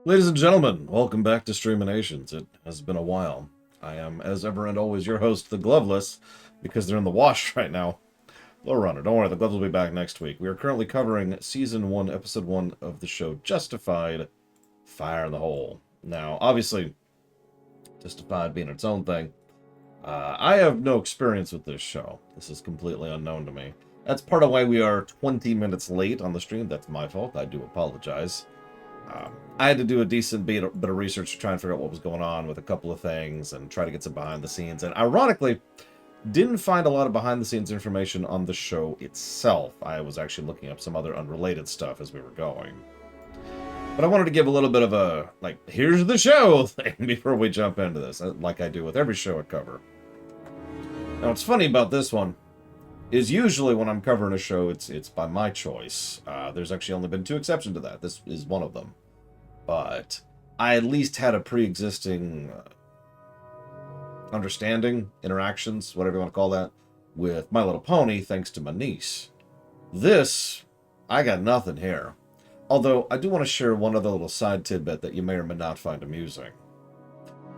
Ladies and gentlemen, welcome back to Streaminations. It has been a while. I am, as ever and always, your host, the Gloveless, because they're in the wash right now. Low Runner, don't worry, the Gloves will be back next week. We are currently covering Season 1, Episode 1 of the show Justified, Fire in the Hole. Now, obviously, Justified being its own thing, I have no experience with this show. This is completely unknown to me. That's part of why we are 20 minutes late on the stream. That's my fault. I do apologize. I had to do a decent bit of research to try and figure out what was going on with a couple of things and try to get some behind the scenes. And ironically, didn't find a lot of behind the scenes information on the show itself. I was actually looking up some other unrelated stuff as we were going. But I wanted to give a little bit of a, here's the show thing before we jump into this, like I do with every show I cover. Now, what's funny about this one is usually when I'm covering a show, it's by my choice. There's actually only been 2 exceptions to that. This is one of them. But I at least had a pre-existing understanding, interactions, whatever you want to call that, with My Little Pony, thanks to my niece. This, I got nothing here. Although, I do want to share one other little side tidbit that you may or may not find amusing.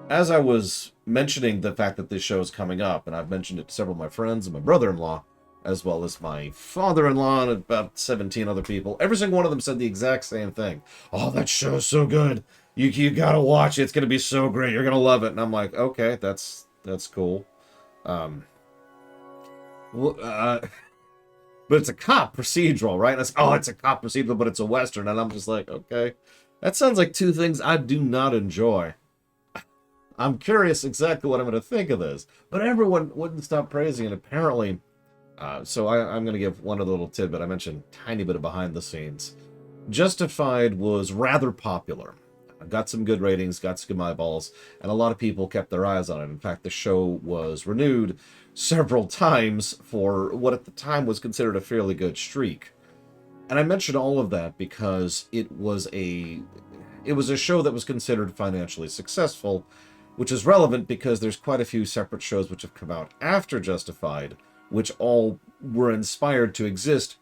As I was mentioning the fact that this show is coming up, and I've mentioned it to several of my friends and my brother-in-law, as well as my father-in-law and about 17 other people, every single one of them said the exact same thing. Oh, that show's so good. You gotta watch it. It's gonna be so great. You're gonna love it. And I'm like, okay, that's cool. But it's a cop procedural, right? And it's, oh, it's a cop procedural, but it's a Western. And I'm just like, okay. That sounds like 2 things I do not enjoy. I'm curious exactly what I'm going to think of this. But everyone wouldn't stop praising it, apparently. So I'm going to give one other little tidbit. I mentioned a tiny bit of behind the scenes. Justified was rather popular. Got some good ratings, got some good eyeballs, and a lot of people kept their eyes on it. In fact, the show was renewed several times for what at the time was considered a fairly good streak. And I mention all of that because it was a show that was considered financially successful, which is relevant because there's quite a few separate shows which have come out after Justified, which all were inspired to exist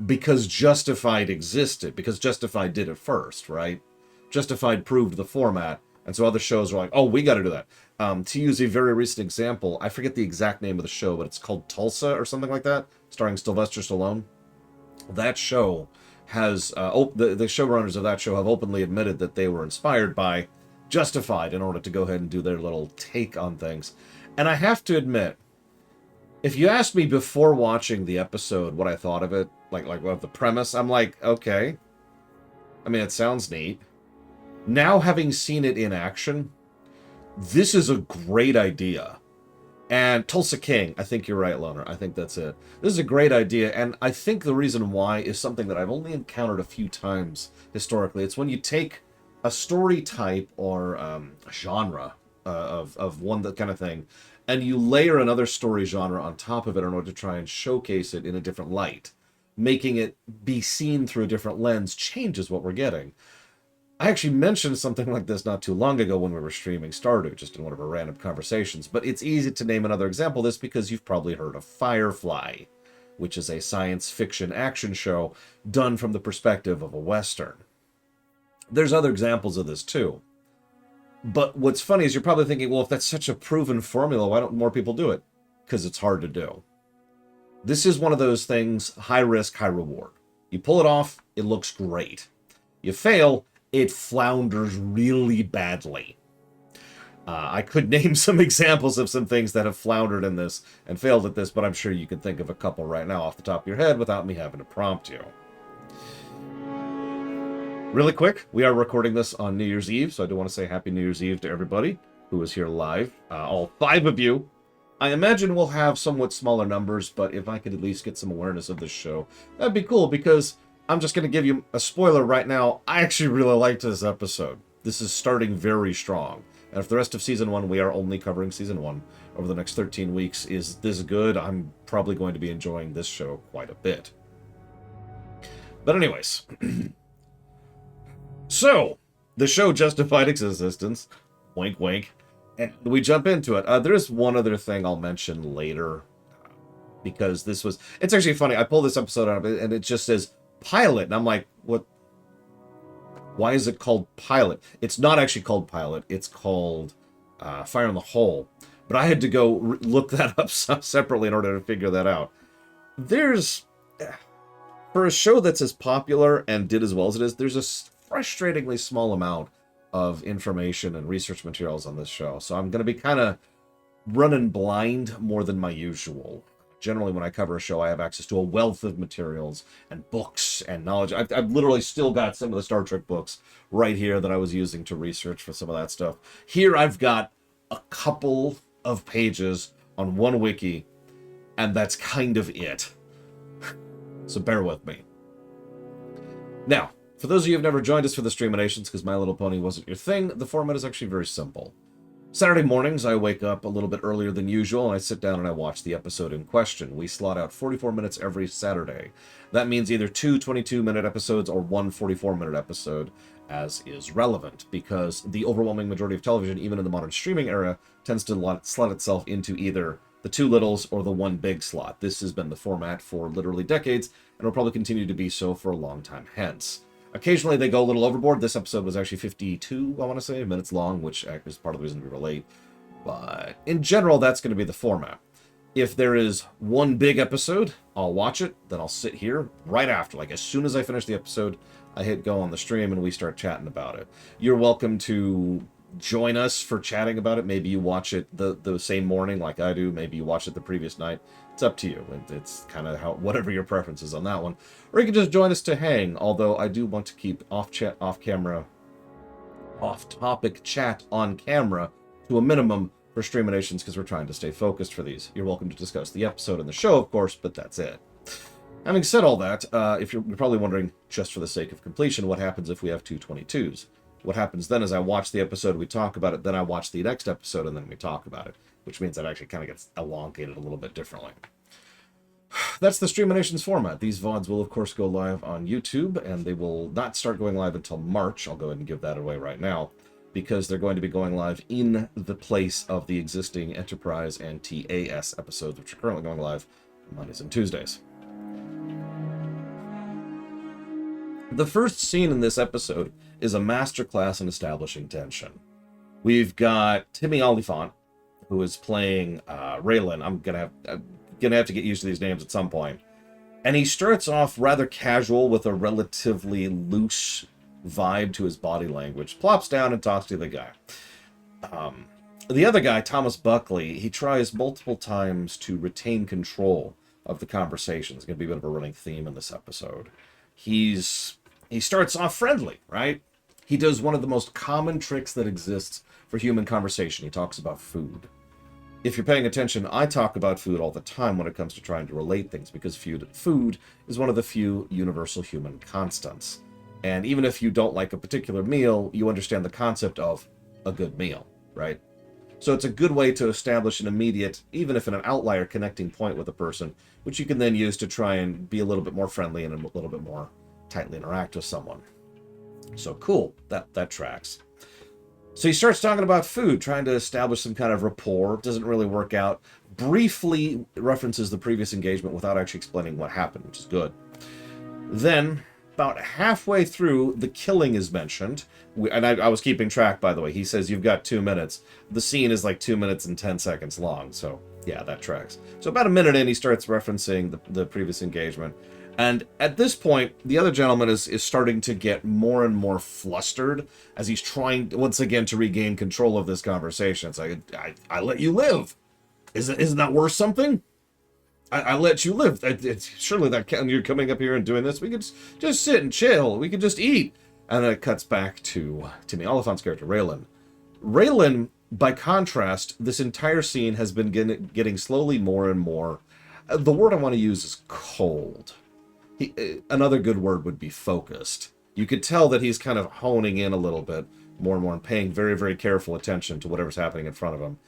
because Justified existed, because Justified did it first, right? Justified proved the format, and so other shows were like, oh, we got to do that. To use a very recent example, I forget the exact name of the show, but it's called Tulsa or something like that, starring Sylvester Stallone. That show has, the showrunners of that show have openly admitted that they were inspired by Justified in order to go ahead and do their little take on things. And I have to admit, if you asked me before watching the episode what I thought of it, like of the premise, I'm like, okay. I mean, it sounds neat. Now, having seen it in action, this is a great idea. And Tulsa King, I think you're right, Loner. I think that's it. This is a great idea, and I think the reason why is something that I've only encountered a few times historically. It's when you take a story type or a genre of one that kind of thing, and you layer another story genre on top of it in order to try and showcase it in a different light. Making it be seen through a different lens changes what we're getting. I actually mentioned something like this not too long ago when we were streaming Stardew, just in one of our random conversations, but it's easy to name another example of this because you've probably heard of Firefly, which is a science fiction action show done from the perspective of a Western. There's other examples of this too. But what's funny is you're probably thinking, well, if that's such a proven formula, why don't more people do it? Because it's hard to do. This is one of those things, high risk, high reward. You pull it off, it looks great. You fail, it flounders really badly. I could name some examples of some things that have floundered in this and failed at this, but I'm sure you can think of a couple right now off the top of your head without me having to prompt you. Really quick, we are recording this on New Year's Eve, so I do want to say Happy New Year's Eve to everybody who is here live. All 5 of you. I imagine we'll have somewhat smaller numbers, but if I could at least get some awareness of this show, that'd be cool, because I'm just going to give you a spoiler right now. I actually really liked this episode. This is starting very strong. And if the rest of Season 1, we are only covering Season 1 over the next 13 weeks, is this good, I'm probably going to be enjoying this show quite a bit. But anyways... So, the show justified its existence, wink wink, and we jump into it. There is one other thing I'll mention later, because it's actually funny, I pulled this episode out and it just says pilot, and I'm like, what? Why is it called Pilot? It's not actually called Pilot. It's called Fire in the Hole. But I had to go look that up separately in order to figure that out. There's... For a show that's as popular and did as well as it is, there's a frustratingly small amount of information and research materials on this show. So I'm going to be kind of running blind more than my usual. Generally, when I cover a show, I have access to a wealth of materials and books and knowledge. I've literally still got some of the Star Trek books right here that I was using to research for some of that stuff. Here, I've got a couple of pages on one wiki, and that's kind of it. So bear with me. Now, for those of you who have never joined us for the Streaminations, because My Little Pony wasn't your thing, the format is actually very simple. Saturday mornings, I wake up a little bit earlier than usual, and I sit down and I watch the episode in question. We slot out 44 minutes every Saturday. That means either 2 22-minute episodes or 1 44-minute episode, as is relevant, because the overwhelming majority of television, even in the modern streaming era, tends to slot itself into either the 2 littles or the 1 big slot. This has been the format for literally decades, and will probably continue to be so for a long time hence. Occasionally they go a little overboard. This episode was actually 52, I want to say, minutes long, which is part of the reason we were late. But in general, that's going to be the format. If there is 1 big episode, I'll watch it, then I'll sit here right after. Like, as soon as I finish the episode, I hit go on the stream and we start chatting about it. You're welcome to join us for chatting about it. Maybe you watch it the same morning like I do. Maybe you watch it the previous night. It's up to you. It's kind of how whatever your preference is on that one. Or you can just join us to hang, although I do want to keep off-topic chat on camera to a minimum for Streaminations, because we're trying to stay focused for these. You're welcome to discuss the episode and the show, of course, but that's it. Having said all that, if you're probably wondering, just for the sake of completion, what happens if we have 2 22s? What happens then is I watch the episode, we talk about it, then I watch the next episode, and then we talk about it, which means that actually kind of gets elongated a little bit differently. That's the Streaminations format. These VODs will, of course, go live on YouTube, and they will not start going live until March. I'll go ahead and give that away right now, because they're going to be going live in the place of the existing Enterprise and TAS episodes, which are currently going live Mondays and Tuesdays. The first scene in this episode is a masterclass in establishing tension. We've got Timmy Oliphant, who is playing Raylan. I'm gonna have to get used to these names at some point. And he starts off rather casual with a relatively loose vibe to his body language. Plops down and talks to the guy. The other guy, Thomas Buckley, he tries multiple times to retain control of the conversation. It's going to be a bit of a running theme in this episode. He starts off friendly, right? He does one of the most common tricks that exists for human conversation. He talks about food. If you're paying attention, I talk about food all the time when it comes to trying to relate things, because food is one of the few universal human constants. And even if you don't like a particular meal, you understand the concept of a good meal, right? So it's a good way to establish an immediate, even if in an outlier, connecting point with a person, which you can then use to try and be a little bit more friendly and a little bit more tightly interact with someone. So cool, that tracks. So he starts talking about food, trying to establish some kind of rapport. Doesn't really work out. Briefly references the previous engagement without actually explaining what happened, which is good. Then, about halfway through, the killing is mentioned. And I was keeping track, by the way. He says, you've got 2 minutes. The scene is like 2 minutes and 10 seconds long. So, yeah, that tracks. So about a minute in, he starts referencing the previous engagement. And at this point, the other gentleman is starting to get more and more flustered as he's trying, once again, to regain control of this conversation. It's like, I let you live. Isn't that worth something? I let you live. Surely that you're coming up here and doing this. We could just sit and chill. We could just eat. And then it cuts back to Timmy Oliphant's character, Raylan. Raylan, by contrast, this entire scene has been getting slowly more and more. The word I want to use is cold. Another good word would be focused. You could tell that he's kind of honing in a little bit more and more and paying very, very careful attention to whatever's happening in front of him.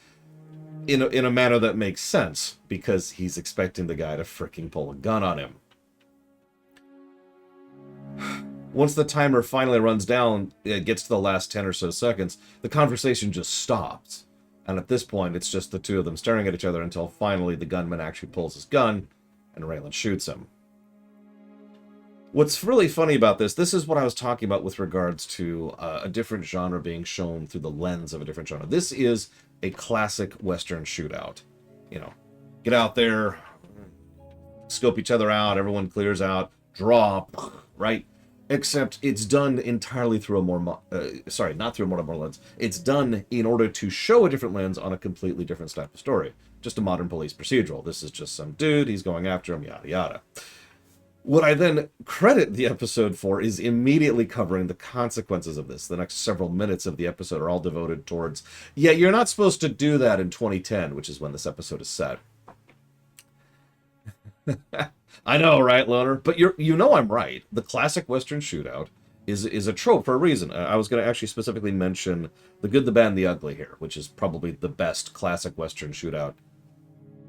In a manner that makes sense, because he's expecting the guy to fricking pull a gun on him. Once the timer finally runs down, it gets to the last 10 or so seconds, the conversation just stops. And at this point, it's just the two of them staring at each other until finally the gunman actually pulls his gun and Raylan shoots him. What's really funny about this is what I was talking about with regards to a different genre being shown through the lens of a different genre. This is a classic Western shootout. You know, get out there, scope each other out, everyone clears out, draw, right? Except it's done entirely through a not through a more modern lens. It's done in order to show a different lens on a completely different type of story. Just a modern police procedural. This is just some dude, he's going after him, yada yada. What I then credit the episode for is immediately covering the consequences of this. The next several minutes of the episode are all devoted towards, yeah, you're not supposed to do that in 2010, which is when this episode is set. I know, right, Loner? But you know I'm right. The classic Western shootout is a trope for a reason. I was going to actually specifically mention The Good, the Bad, and the Ugly here, which is probably the best classic Western shootout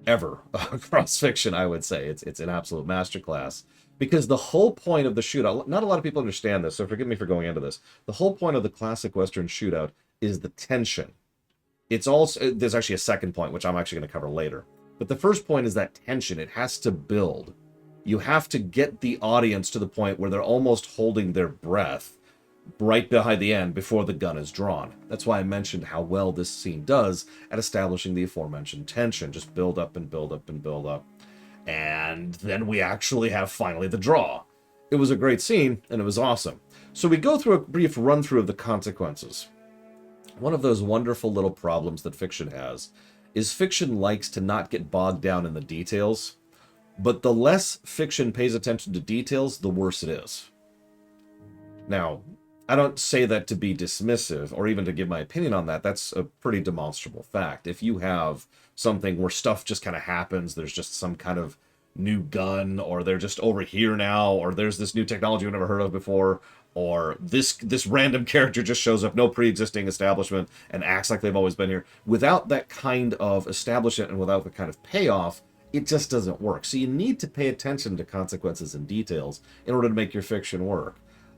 ever across fiction, I would say. It's an absolute masterclass. Because the whole point of the shootout, not a lot of people understand this, so forgive me for going into this. The whole point of the classic Western shootout is the tension. It's also, there's actually a second point, which I'm actually going to cover later. But the first point is that tension. It has to build. You have to get the audience to the point where they're almost holding their breath right behind the end before the gun is drawn. That's why I mentioned how well this scene does at establishing the aforementioned tension. Just build up and build up and build up. And then we actually have finally the draw. It was a great scene, and it was awesome. So we go through a brief run-through of the consequences. One of those wonderful little problems that fiction has is fiction likes to not get bogged down in the details, but the less fiction pays attention to details, the worse it is. Now, I don't say that to be dismissive or even to give my opinion on that. That's a pretty demonstrable fact. If you have something where stuff just kind of happens, there's just some kind of new gun, or they're just over here now, or there's this new technology we've never heard of before, or this random character just shows up, no pre-existing establishment, and acts like they've always been here. Without that kind of establishment and without the kind of payoff, it just doesn't work. So you need to pay attention to consequences and details in order to make your fiction work.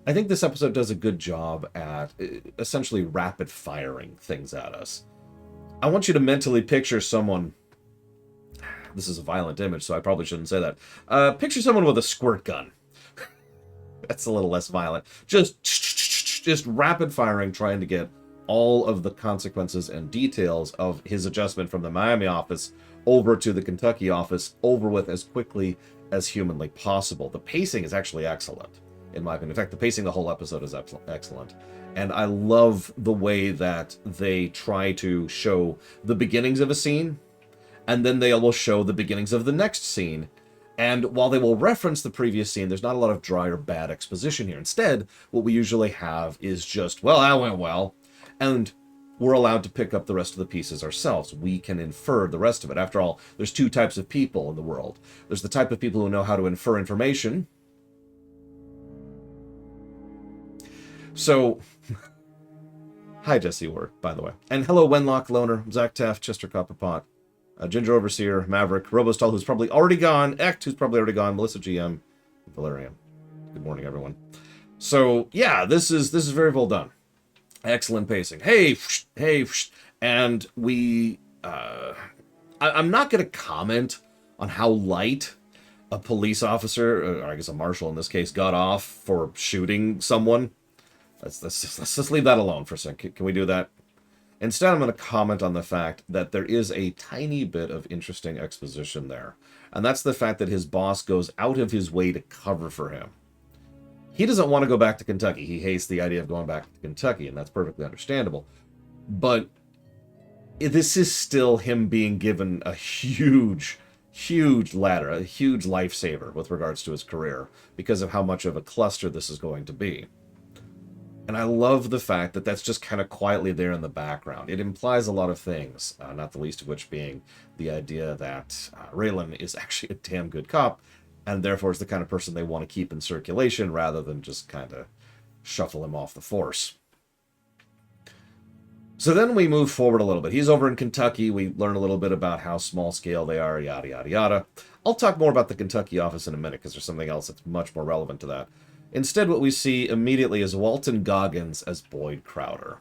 I think this episode does a good job at essentially rapid firing things at us. I want you to mentally picture someone. This is a violent image, so I probably shouldn't say that. Picture someone with a squirt gun. That's a little less violent. Just rapid firing, trying to get all of the consequences and details of his adjustment from the Miami office over to the Kentucky office over with as quickly as humanly possible. The pacing is actually excellent, in my opinion. In fact, the pacing of the whole episode is excellent. And I love the way that they try to show the beginnings of a scene, and then they will show the beginnings of the next scene. And while they will reference the previous scene, there's not a lot of dry or bad exposition here. Instead, what we usually have is just, well, that went well. And we're allowed to pick up the rest of the pieces ourselves. We can infer the rest of it. After all, there's two types of people in the world. There's the type of people who know how to infer information. So, hi Jesse Ward, by the way. And hello Wenlock, Loner, Zach Taft, Chester Copperpot, Ginger Overseer, Maverick, Robostal, who's probably already gone, Ect, who's probably already gone, Melissa GM, Valerian. Good morning, everyone. So, yeah, this is very well done. Excellent pacing. Hey, and we... I'm not going to comment on how light a police officer, or I guess a marshal in this case, got off for shooting someone. Let's just leave that alone for a second. Can we do that? Instead, I'm going to comment on the fact that there is a tiny bit of interesting exposition there. And that's the fact that his boss goes out of his way to cover for him. He doesn't want to go back to Kentucky. He hates the idea of going back to Kentucky, and that's perfectly understandable. But this is still him being given a huge ladder, a huge lifesaver with regards to his career, because of how much of a cluster this is going to be. And I love the fact that that's just kind of quietly there in the background. It implies a lot of things, not the least of which being the idea that Raylan is actually a damn good cop, and therefore is the kind of person they want to keep in circulation rather than just kind of shuffle him off the force. So then we move forward a little bit. He's over in Kentucky. We learn a little bit about how small scale they are, yada, yada, yada. I'll talk more about the Kentucky office in a minute because there's something else that's much more relevant to that. Instead, what we see immediately is Walton Goggins as Boyd Crowder.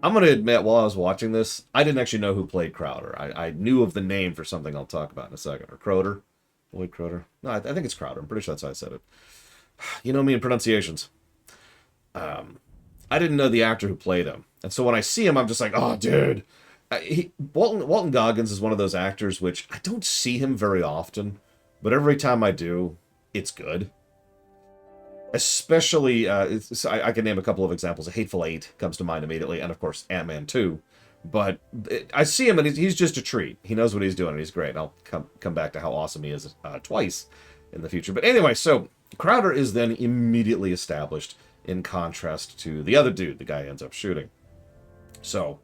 I'm going to admit, while I was watching this, I didn't actually know who played Crowder. I knew of the name for something I'll talk about in a second. Or Crowder? Boyd Crowder? No, I think it's Crowder. I'm pretty sure that's how I said it. You know me and pronunciations. I didn't know the actor who played him. And so when I see him, I'm just like, oh, dude. Walton Goggins is one of those actors which I don't see him very often, but every time I do, it's good. Especially, I can name a couple of examples. Hateful Eight comes to mind immediately, and of course, Ant-Man 2. But I see him, and he's just a treat. He knows what he's doing, and he's great. I'll come back to how awesome he is twice in the future. But anyway, so Crowder is then immediately established in contrast to the other dude the guy ends up shooting. So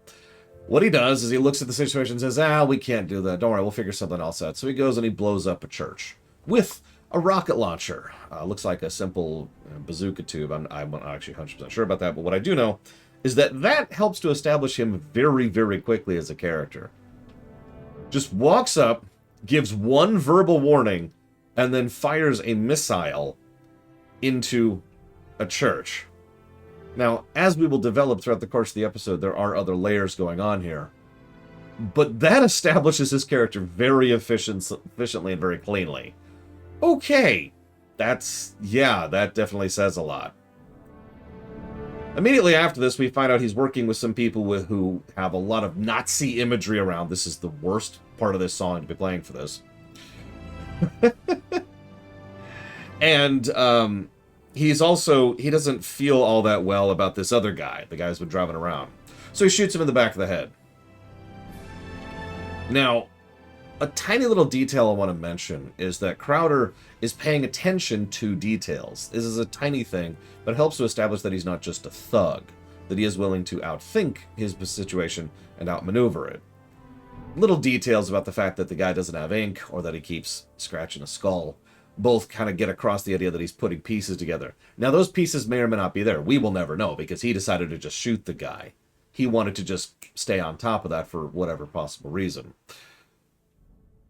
what he does is he looks at the situation and says, we can't do that. Don't worry, we'll figure something else out. So he goes and he blows up a church with a rocket launcher. Looks like a simple bazooka tube. I'm not actually 100% sure about that, but what I do know is that helps to establish him very, very quickly as a character. Just walks up, gives one verbal warning, and then fires a missile into a church. Now, as we will develop throughout the course of the episode, there are other layers going on here. But that establishes his character very efficiently and very cleanly. Okay, that definitely says a lot. Immediately after this, we find out he's working with some people who have a lot of Nazi imagery around. This is the worst part of this song to be playing for this. And he doesn't feel all that well about this other guy, the guy who's been driving around. So he shoots him in the back of the head. Now, a tiny little detail I want to mention is that Crowder is paying attention to details. This is a tiny thing, but it helps to establish that he's not just a thug, that he is willing to outthink his situation and outmaneuver it. Little details about the fact that the guy doesn't have ink, or that he keeps scratching a skull, both kind of get across the idea that he's putting pieces together. Now, those pieces may or may not be there. We will never know, because he decided to just shoot the guy. He wanted to just stay on top of that for whatever possible reason.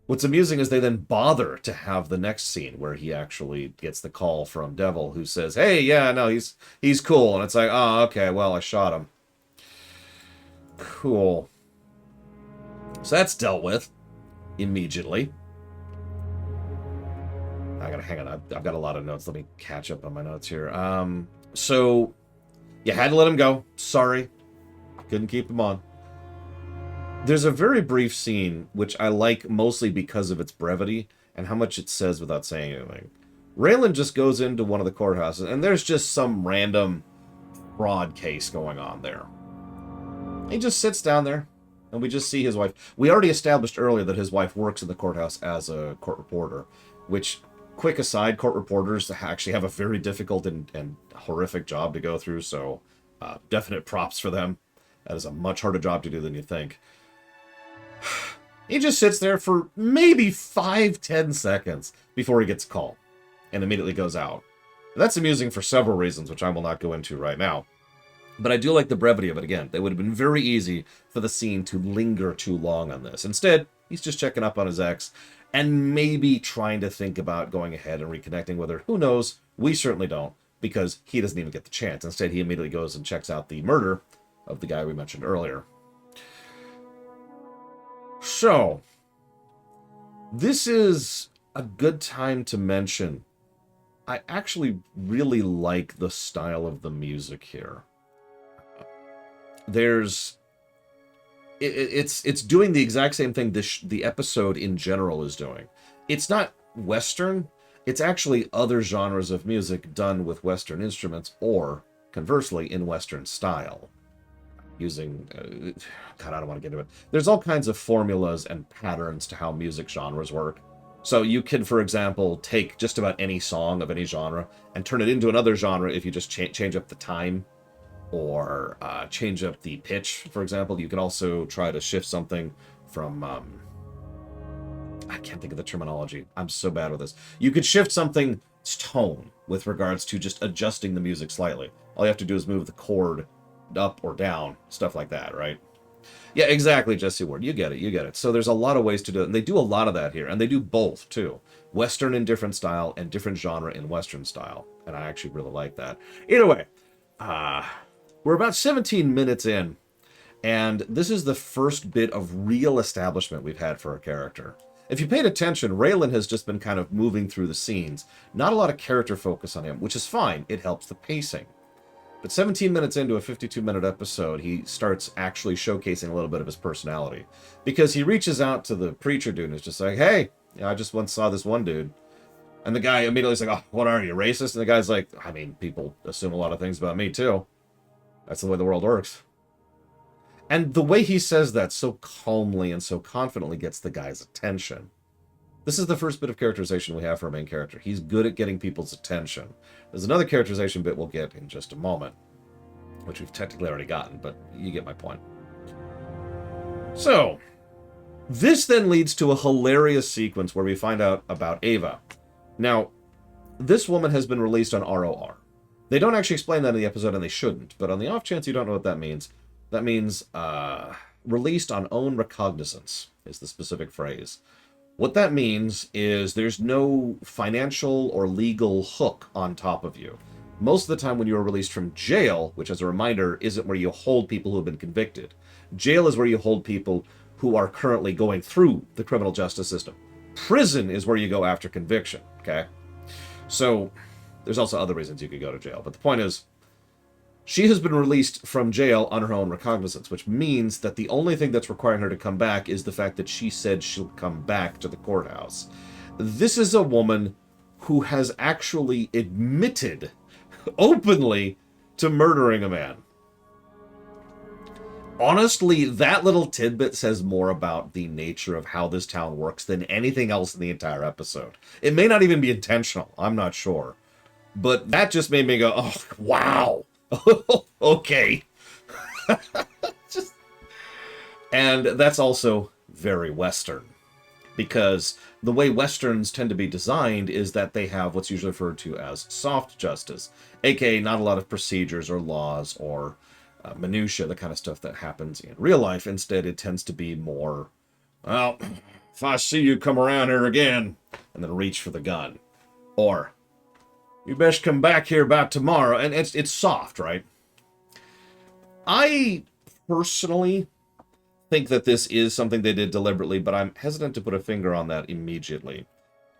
What's amusing is they then bother to have the next scene where he actually gets the call from Devil, who says, hey, yeah, no, he's cool. And it's like, oh, okay, well, I shot him. Cool. So that's dealt with immediately. Hang on, I've got a lot of notes. Let me catch up on my notes here. So you had to let him go. Sorry. Couldn't keep him on. There's a very brief scene, which I like mostly because of its brevity and how much it says without saying anything. Raylan just goes into one of the courthouses, and there's just some random fraud case going on there. He just sits down there, and we just see his wife. We already established earlier that his wife works in the courthouse as a court reporter, which, quick aside, court reporters actually have a very difficult and horrific job to go through, so definite props for them. That is a much harder job to do than you think. He just sits there for maybe 5-10 seconds before he gets a call and immediately goes out. That's amusing for several reasons, which I will not go into right now. But I do like the brevity of it. Again, it would have been very easy for the scene to linger too long on this. Instead, he's just checking up on his ex and maybe trying to think about going ahead and reconnecting with her. Who knows? We certainly don't, because he doesn't even get the chance. Instead, he immediately goes and checks out the murder of the guy we mentioned earlier. So, this is a good time to mention, I actually really like the style of the music here. It's doing the exact same thing the episode in general is doing. It's not Western, it's actually other genres of music done with Western instruments, or conversely, in Western style. Using, God, I don't want to get into it. There's all kinds of formulas and patterns to how music genres work. So you can, for example, take just about any song of any genre and turn it into another genre if you just change up the time or change up the pitch, for example. You can also try to shift something from, I can't think of the terminology. I'm so bad with this. You could shift something's tone with regards to just adjusting the music slightly. All you have to do is move the chord up or down, stuff like that, right? Yeah, exactly, Jesse Ward. You get it. So there's a lot of ways to do it, and they do a lot of that here, and they do both, too. Western in different style, and different genre in Western style, and I actually really like that. Either way, we're about 17 minutes in, and this is the first bit of real establishment we've had for a character. If you paid attention, Raylan has just been kind of moving through the scenes. Not a lot of character focus on him, which is fine. It helps the pacing. But 17 minutes into a 52-minute episode, he starts actually showcasing a little bit of his personality. Because he reaches out to the preacher dude and is just like, hey, I just once saw this one dude. And the guy immediately is like, oh, what are you, racist? And the guy's like, I mean, people assume a lot of things about me, too. That's the way the world works. And the way he says that so calmly and so confidently gets the guy's attention. This is the first bit of characterization we have for our main character. He's good at getting people's attention. There's another characterization bit we'll get in just a moment, which we've technically already gotten, but you get my point. So, this then leads to a hilarious sequence where we find out about Ava. Now, this woman has been released on ROR. They don't actually explain that in the episode, and they shouldn't, but on the off chance you don't know what that means released on own recognizance is the specific phrase. What that means is there's no financial or legal hook on top of you. Most of the time when you are released from jail, which as a reminder isn't where you hold people who have been convicted. Jail is where you hold people who are currently going through the criminal justice system. Prison is where you go after conviction, okay? So, there's also other reasons you could go to jail. But the point is, she has been released from jail on her own recognizance, which means that the only thing that's requiring her to come back is the fact that she said she'll come back to the courthouse. This is a woman who has actually admitted openly to murdering a man. Honestly, that little tidbit says more about the nature of how this town works than anything else in the entire episode. It may not even be intentional, I'm not sure. But that just made me go, oh, wow. Okay. And that's also very Western. Because the way Westerns tend to be designed is that they have what's usually referred to as soft justice. AKA not a lot of procedures or laws or minutia, the kind of stuff that happens in real life. Instead, it tends to be more, well, if I see you come around here again, and then reach for the gun. Or, you best come back here about tomorrow. And it's soft, right? I personally think that this is something they did deliberately, but I'm hesitant to put a finger on that immediately.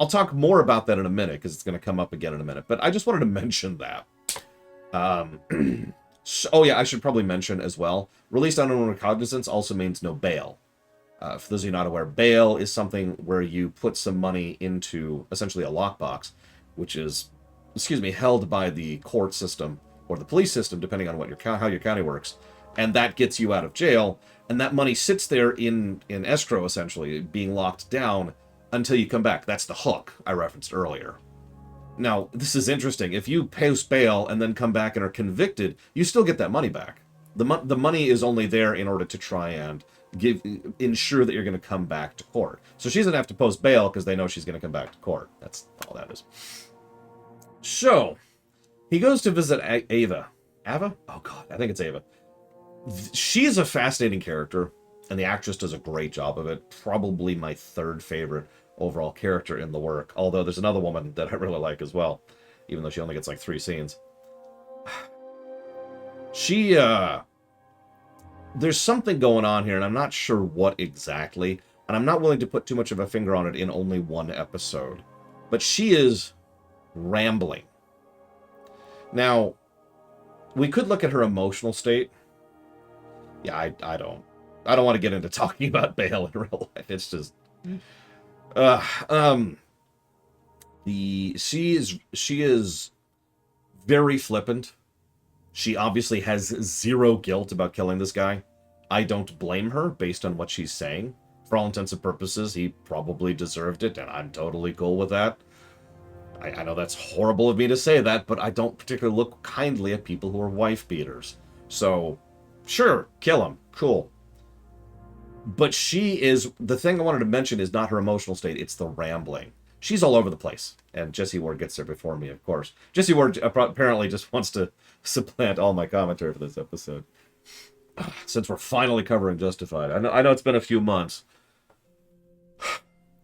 I'll talk more about that in a minute, because it's going to come up again in a minute. But I just wanted to mention that. So, oh yeah, I should probably mention as well, released on own recognizance also means no bail. For those of you not aware, bail is something where you put some money into essentially a lockbox, which is, held by the court system or the police system, depending on what how your county works, and that gets you out of jail, and that money sits there in escrow, essentially, being locked down until you come back. That's the hook I referenced earlier. Now, this is interesting. If you post bail and then come back and are convicted, you still get that money back. The money is only there in order to try and ensure that you're going to come back to court. So she's going to have to post bail because they know she's going to come back to court. That's all that is. So, he goes to visit Ava. Ava? Oh, God, I think it's Ava. She's a fascinating character, and the actress does a great job of it. Probably my third favorite overall character in the work. Although there's another woman that I really like as well, even though she only gets like 3 scenes. There's something going on here, and I'm not sure what exactly, and I'm not willing to put too much of a finger on it in only one episode. But she is rambling. Now, we could look at her emotional state. Yeah, I don't want to get into talking about Bale in real life. It's just she is very flippant. She obviously has zero guilt about killing this guy. I don't blame her based on what she's saying. For all intents and purposes, he probably deserved it, and I'm totally cool with that. I know that's horrible of me to say that, but I don't particularly look kindly at people who are wife beaters. So, sure, kill him. Cool. But the thing I wanted to mention is not her emotional state, it's the rambling. She's all over the place. And Jesse Ward gets there before me, of course. Jesse Ward apparently just wants to supplant all my commentary for this episode. Since we're finally covering Justified. I know it's been a few months.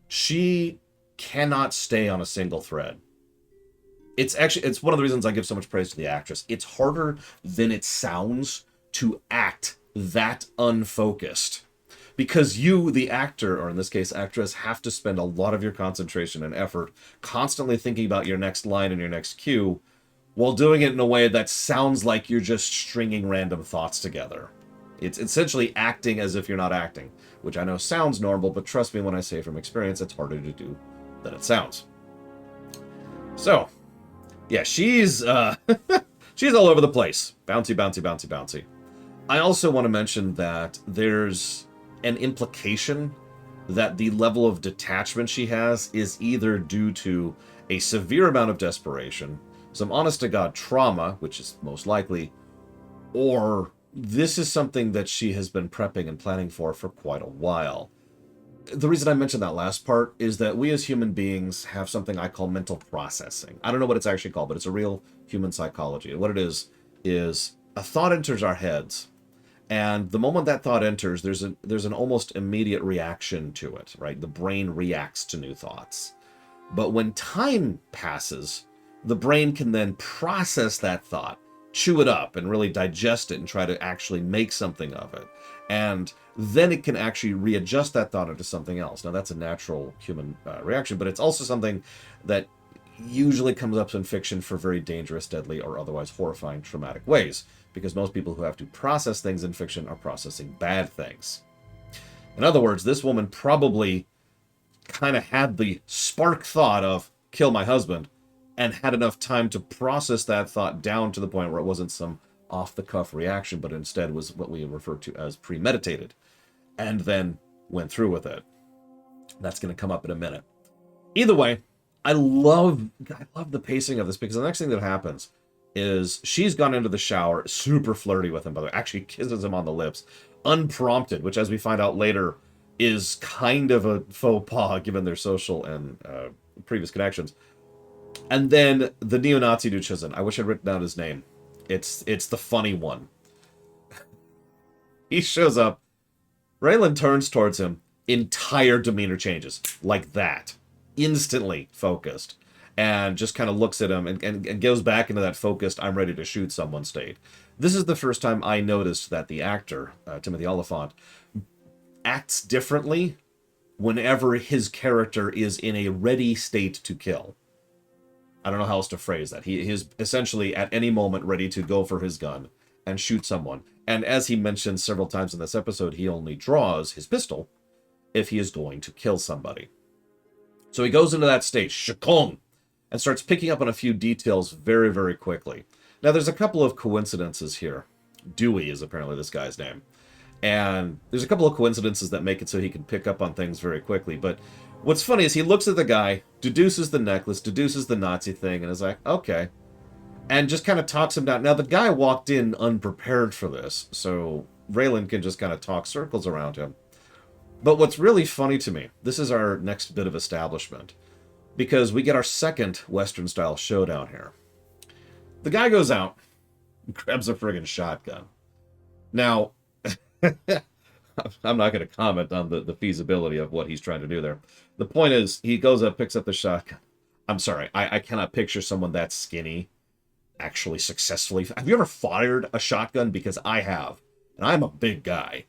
She cannot stay on a single thread. It's one of the reasons I give so much praise to the actress. It's harder than it sounds to act that unfocused. because you, the actor, or in this case actress, have to spend a lot of your concentration and effort constantly thinking about your next line and your next cue, while doing it in a way that sounds like you're just stringing random thoughts together. It's essentially acting as if you're not acting, which I know sounds normal, but trust me when I say from experience, it's harder to do than it sounds. So, yeah, she's she's all over the place. Bouncy, bouncy, bouncy, bouncy. I also want to mention that there's an implication that the level of detachment she has is either due to a severe amount of desperation, some honest-to-God trauma, which is most likely, or this is something that she has been prepping and planning for quite a while. The reason I mentioned that last part is that we as human beings have something I call mental processing. I don't know what it's actually called, but it's a real human psychology. And what it is a thought enters our heads, and the moment that thought enters, there's an almost immediate reaction to it, right? The brain reacts to new thoughts. But when time passes, the brain can then process that thought, chew it up, and really digest it and try to actually make something of it. And then it can actually readjust that thought into something else. Now, that's a natural human reaction, but it's also something that usually comes up in fiction for very dangerous, deadly, or otherwise horrifying, traumatic ways, because most people who have to process things in fiction are processing bad things. In other words, this woman probably kind of had the spark thought of, kill my husband, and had enough time to process that thought down to the point where it wasn't some off-the-cuff reaction, but instead was what we refer to as premeditated, and then went through with it. That's going to come up in a minute. Either way, I love the pacing of this, because the next thing that happens is she's gone into the shower, super flirty with him, by the way, actually kisses him on the lips, unprompted, which, as we find out later, is kind of a faux pas given their social and previous connections. And then the neo-Nazi dude shows in. I wish I'd written down his name. It's the funny one. He shows up. Raylan turns towards him. Entire demeanor changes. Like that. Instantly focused. And just kind of looks at him and goes back into that focused, I'm ready to shoot someone state. This is the first time I noticed that the actor, Timothy Oliphant, acts differently whenever his character is in a ready state to kill. I don't know how else to phrase that. He is essentially at any moment ready to go for his gun and shoot someone. And as he mentioned several times in this episode, he only draws his pistol if he is going to kill somebody. So he goes into that state, shakong, and starts picking up on a few details very, very quickly. Now, there's a couple of coincidences here. Dewey is apparently this guy's name. And there's a couple of coincidences that make it so he can pick up on things very quickly. But what's funny is he looks at the guy, deduces the necklace, deduces the Nazi thing, and is like, okay. And just kind of talks him down. Now, the guy walked in unprepared for this, so Raylan can just kind of talk circles around him. But what's really funny to me, this is our next bit of establishment, because we get our second Western-style showdown here. The guy goes out, grabs a friggin' shotgun. Now, I'm not going to comment on the feasibility of what he's trying to do there. The point is, he goes up, picks up the shotgun. I'm sorry, I cannot picture someone that skinny actually successfully... Have you ever fired a shotgun? Because I have. And I'm a big guy.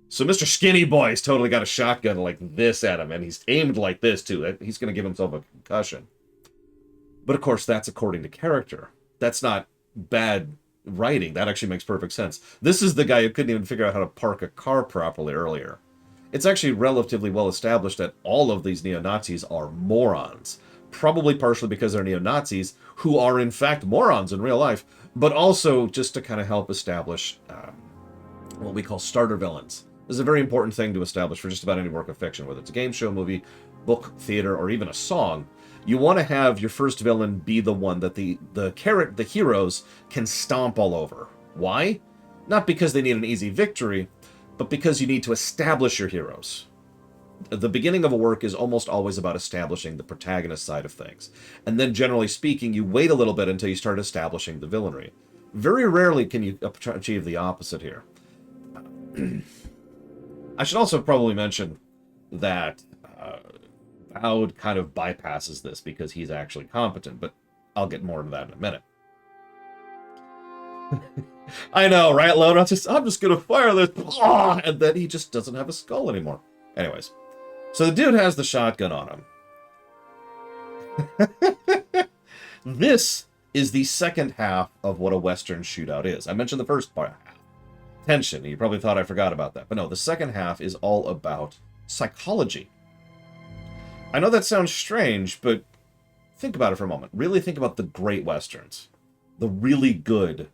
So Mr. Skinny Boy's totally got a shotgun like this at him, and he's aimed like this, too. He's going to give himself a concussion. But, of course, that's according to character. That's not bad writing. That actually makes perfect sense. This is the guy who couldn't even figure out how to park a car properly earlier. It's actually relatively well established that all of these neo-Nazis are morons. Probably partially because they're neo-Nazis, who are in fact morons in real life, but also just to kind of help establish what we call starter villains. This is a very important thing to establish for just about any work of fiction, whether it's a game show, movie, book, theater, or even a song. You want to have your first villain be the one that the heroes can stomp all over. Why? Not because they need an easy victory, but because you need to establish your heroes. The beginning of a work is almost always about establishing the protagonist side of things. And then, generally speaking, you wait a little bit until you start establishing the villainry. Very rarely can you achieve the opposite here. I should also probably mention that Bowd kind of bypasses this because he's actually competent, but I'll get more into that in a minute. I know, right, Load? I'm just gonna fire this, and then he just doesn't have a skull anymore. Anyways, so the dude has the shotgun on him. This is the second half of what a Western shootout is. I mentioned the first part, tension. You probably thought I forgot about that, but no, the second half is all about psychology. I know that sounds strange, but think about it for a moment. Really think about the great Westerns. The really good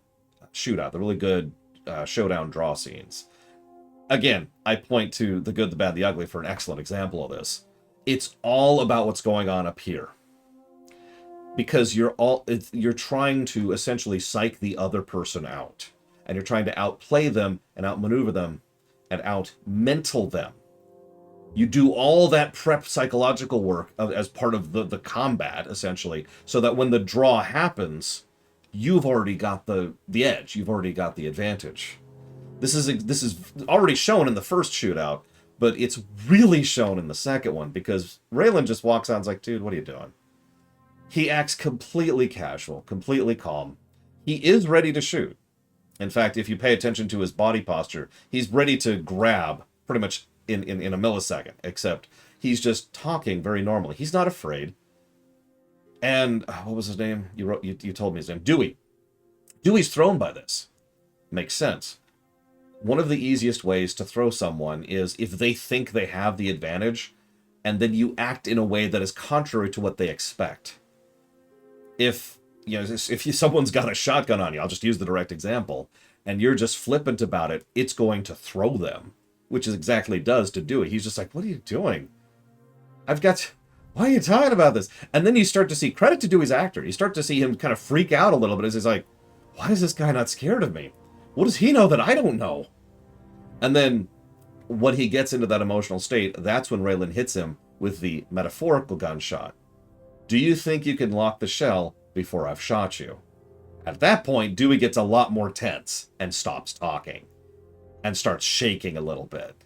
shootout, the really good showdown draw scenes. Again, I point to The Good, the Bad, the Ugly for an excellent example of this. It's all about what's going on up here. Because you're trying to essentially psych the other person out. And you're trying to outplay them and outmaneuver them and out-mental them. You do all that prep psychological work as part of the combat, essentially, so that when the draw happens, you've already got the edge. You've already got the advantage. This is already shown in the first shootout, but it's really shown in the second one, because Raylan just walks out and is like, dude, what are you doing? He acts completely casual, completely calm. He is ready to shoot. In fact, if you pay attention to his body posture, he's ready to grab pretty much in a millisecond, except he's just talking very normally. He's not afraid. And what was his name? You told me his name. Dewey. Dewey's thrown by this. Makes sense. One of the easiest ways to throw someone is if they think they have the advantage, and then you act in a way that is contrary to what they expect. If someone's got a shotgun on you, I'll just use the direct example, and you're just flippant about it, it's going to throw them, which is exactly does to Dewey. He's just like, what are you doing? Why are you talking about this? And then you start to see, credit to Dewey's actor, you start to see him kind of freak out a little bit as he's like, why is this guy not scared of me? What does he know that I don't know? And then when he gets into that emotional state, that's when Raylan hits him with the metaphorical gunshot. Do you think you can lock the shell before I've shot you? At that point, Dewey gets a lot more tense and stops talking and starts shaking a little bit.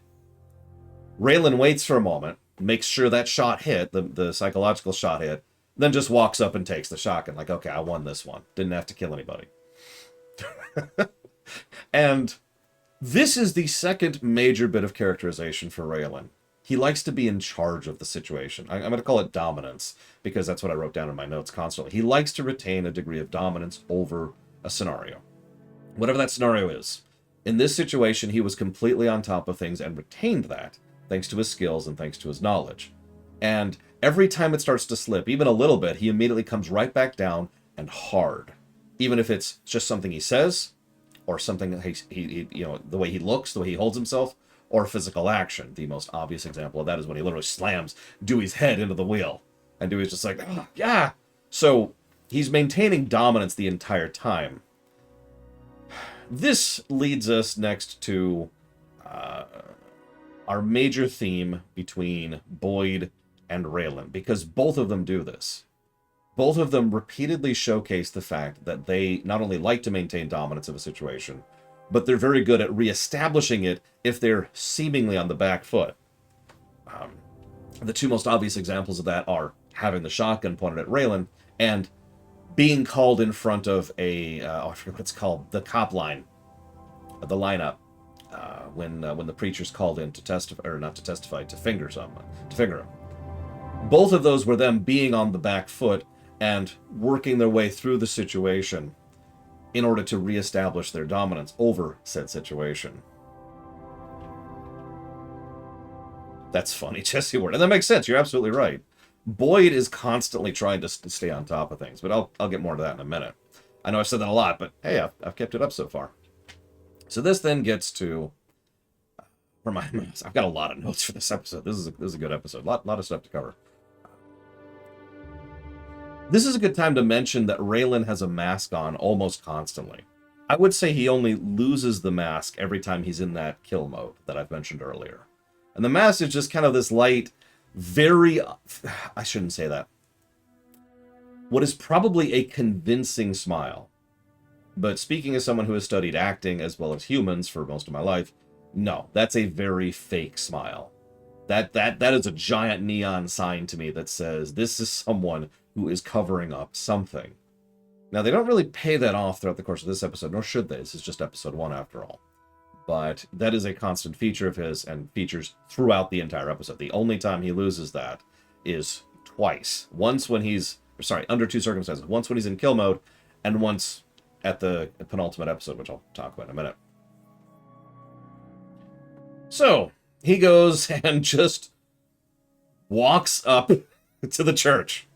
Raylan waits for a moment, makes sure that shot hit, the psychological shot hit, then just walks up and takes the shotgun. Like, okay, I won this one. Didn't have to kill anybody. And this is the second major bit of characterization for Raylan. He likes to be in charge of the situation. I'm going to call it dominance, because that's what I wrote down in my notes constantly. He likes to retain a degree of dominance over a scenario. Whatever that scenario is. In this situation, he was completely on top of things and retained that, thanks to his skills and thanks to his knowledge. And every time it starts to slip, even a little bit, he immediately comes right back down and hard. Even if it's just something he says, or something that he the way he looks, the way he holds himself, or physical action. The most obvious example of that is when he literally slams Dewey's head into the wheel. And Dewey's just like, oh, yeah. So he's maintaining dominance the entire time. This leads us next to our major theme between Boyd and Raylan, because both of them do this. Both of them repeatedly showcase the fact that they not only like to maintain dominance of a situation, but they're very good at reestablishing it if they're seemingly on the back foot. The two most obvious examples of that are having the shotgun pointed at Raylan and being called in front of I forget what it's called, the cop line, the lineup, when the preacher's called in to testify, or not to testify, to finger someone, to finger him. Both of those were them being on the back foot and working their way through the situation in order to reestablish their dominance over said situation. That's funny, Jesse Ward. And that makes sense. You're absolutely right. Boyd is constantly trying to stay on top of things, but I'll get more to that in a minute. I know I've said that a lot, but hey, I've kept it up so far. So this then gets to... I've got a lot of notes for this episode. This is a good episode. Lot of stuff to cover. This is a good time to mention that Raylan has a mask on almost constantly. I would say he only loses the mask every time he's in that kill mode that I've mentioned earlier. And the mask is just kind of this light, I shouldn't say that. What is probably a convincing smile. But speaking as someone who has studied acting as well as humans for most of my life, no, that's a very fake smile. That is a giant neon sign to me that says this is someone who is covering up something. Now, they don't really pay that off throughout the course of this episode, nor should they. This is just episode 1 after all. But that is a constant feature of his, and features throughout the entire episode. The only time he loses that is twice. Once when he's, sorry, under 2 circumstances. Once when he's in kill mode, and once at the penultimate episode, which I'll talk about in a minute. So, he goes and just walks up to the church.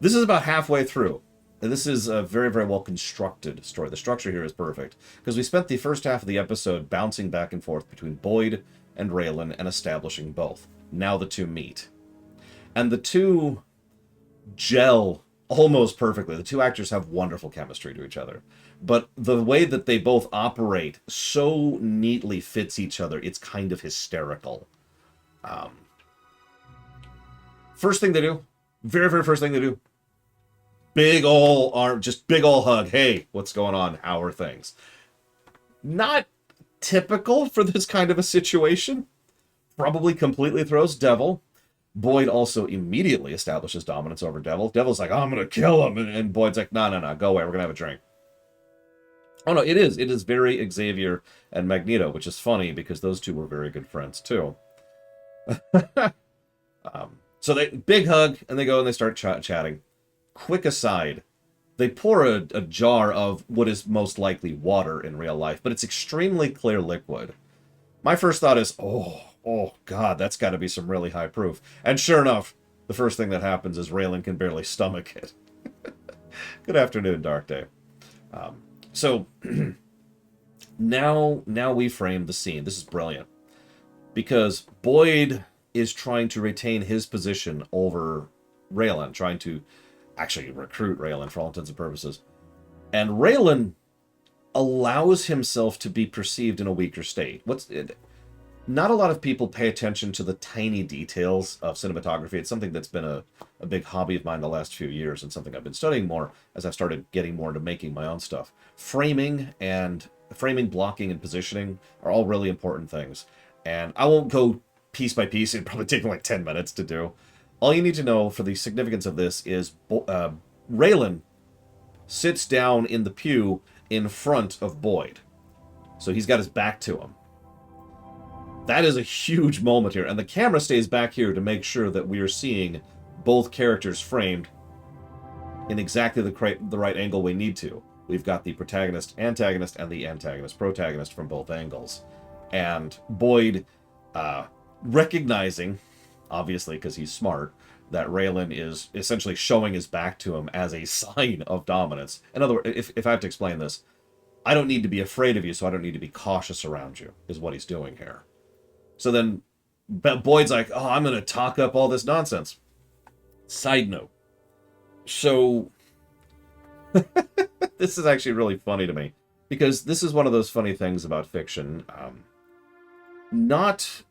This is about halfway through. And this is a very, very well constructed story. The structure here is perfect, because we spent the first half of the episode bouncing back and forth between Boyd and Raylan and establishing both. Now the two meet. And the two gel almost perfectly. The two actors have wonderful chemistry to each other. But the way that they both operate so neatly fits each other, it's kind of hysterical. First thing they do, very, very first thing they do, big ol' arm, just big ol' hug. Hey, what's going on? How are things? Not typical for this kind of a situation. Probably completely throws Devil. Boyd also immediately establishes dominance over Devil. Devil's like, oh, I'm going to kill him. And Boyd's like, no, go away. We're going to have a drink. Oh, no, it is. It is very Xavier and Magneto, which is funny because those two were very good friends, too. So they big hug, and they go and they start chatting. Quick aside, they pour a jar of what is most likely water in real life, but it's extremely clear liquid. My first thought is, oh God, that's got to be some really high proof. And sure enough, the first thing that happens is Raylan can barely stomach it. Good afternoon, Dark Day. So now we frame the scene. This is brilliant, because Boyd is trying to retain his position over Raylan, trying to actually recruit Raylan for all intents and purposes. And Raylan allows himself to be perceived in a weaker state. Not a lot of people pay attention to the tiny details of cinematography. It's something that's been a big hobby of mine the last few years, and something I've been studying more as I've started getting more into making my own stuff. Framing, blocking, and positioning are all really important things. And I won't go piece by piece. It'd probably take me like 10 minutes to do. All you need to know for the significance of this is Raylan sits down in the pew in front of Boyd. So he's got his back to him. That is a huge moment here. And the camera stays back here to make sure that we are seeing both characters framed in exactly the right angle we need to. We've got the protagonist-antagonist and the antagonist-protagonist from both angles. And Boyd recognizing, obviously because he's smart, that Raylan is essentially showing his back to him as a sign of dominance. In other words, if I have to explain this, I don't need to be afraid of you, so I don't need to be cautious around you, is what he's doing here. So then Boyd's like, oh, I'm going to talk up all this nonsense. Side note. So this is actually really funny to me, because this is one of those funny things about fiction. Not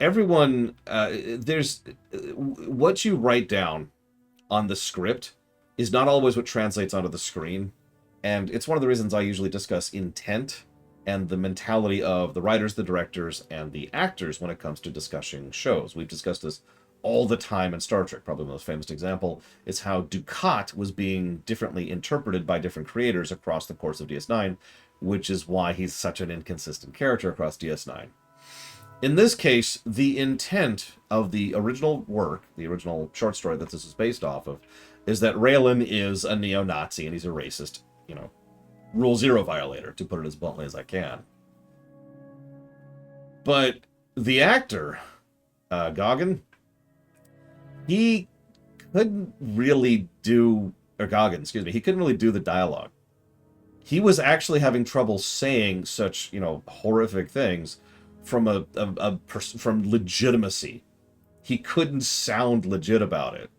everyone, there's what you write down on the script is not always what translates onto the screen. And it's one of the reasons I usually discuss intent and the mentality of the writers, the directors, and the actors when it comes to discussing shows. We've discussed this all the time in Star Trek. Probably the most famous example is how Dukat was being differently interpreted by different creators across the course of DS9, which is why he's such an inconsistent character across DS9. In this case, the intent of the original work, the original short story that this is based off of, is that Raylan is a neo-Nazi and he's a racist, Rule Zero violator, to put it as bluntly as I can. But the actor, Goggin, he couldn't really do, he couldn't really do the dialogue. He was actually having trouble saying such, horrific things from from legitimacy. He couldn't sound legit about it.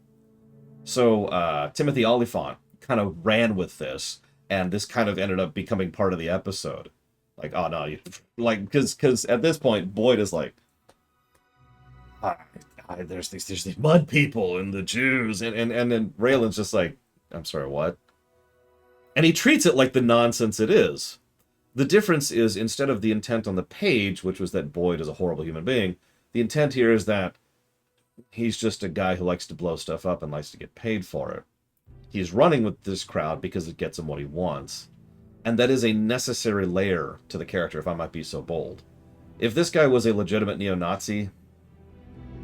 So Timothy Olyphant kind of ran with this, and this kind of ended up becoming part of the episode. Like, oh no, because at this point Boyd is like, there's these mud people and the Jews, and then Raylan's just like, I'm sorry, what? And he treats it like the nonsense it is. The difference is, instead of the intent on the page, which was that Boyd is a horrible human being, the intent here is that he's just a guy who likes to blow stuff up and likes to get paid for it. He's running with this crowd because it gets him what he wants. And that is a necessary layer to the character, if I might be so bold. If this guy was a legitimate neo-Nazi,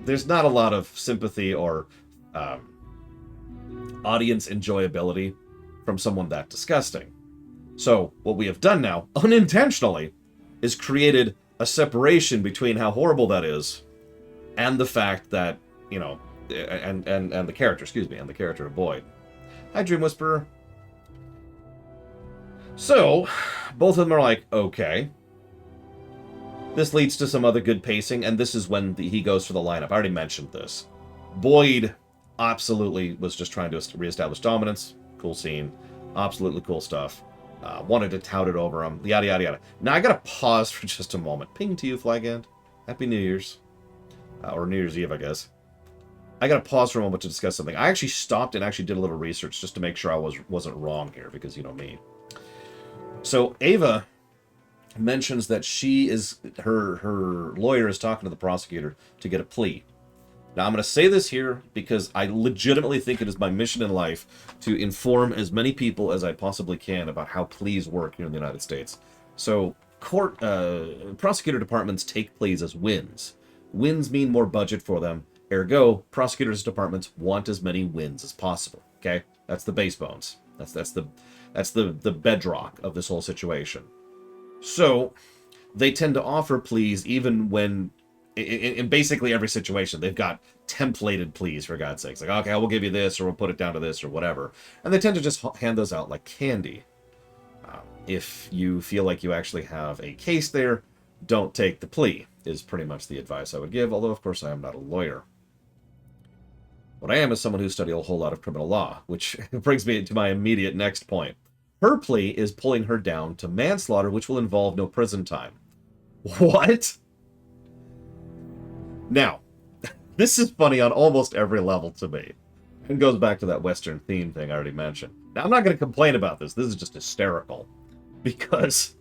there's not a lot of sympathy or audience enjoyability from someone that disgusting. So, what we have done now, unintentionally, is created a separation between how horrible that is and the fact that, you know, and the character, and the character of Boyd. Hi, Dream Whisperer. So, both of them are like, okay. This leads to some other good pacing, and this is when he goes for the lineup. I already mentioned this. Boyd absolutely was just trying to reestablish dominance. Cool scene. Absolutely cool stuff. Wanted to tout it over him. Yada, yada, yada. Now, I gotta pause for just a moment. Ping to you, Flagand. Happy New Year's. Or New Year's Eve, I guess. I gotta pause for a moment to discuss something. I actually stopped and actually did a little research just to make sure I wasn't wrong here, because you know me. So Ava mentions that her lawyer is talking to the prosecutor to get a plea. Now I'm going to say this here because I legitimately think it is my mission in life to inform as many people as I possibly can about how pleas work here in the United States. So prosecutor departments take pleas as wins. Wins mean more budget for them. Ergo, prosecutors' departments want as many wins as possible. Okay, that's the base bones. That's the bedrock of this whole situation. So they tend to offer pleas even when, in basically every situation, they've got templated pleas, for God's sakes. Like, okay, we'll give you this, or we'll put it down to this, or whatever. And they tend to just hand those out like candy. If you feel like you actually have a case there, don't take the plea, is pretty much the advice I would give, although, of course, I am not a lawyer. What I am is someone who studied a whole lot of criminal law, which brings me to my immediate next point. Her plea is pulling her down to manslaughter, which will involve no prison time. What? Now, this is funny on almost every level to me. It goes back to that Western theme thing I already mentioned. Now, I'm not going to complain about this. This is just hysterical. Because,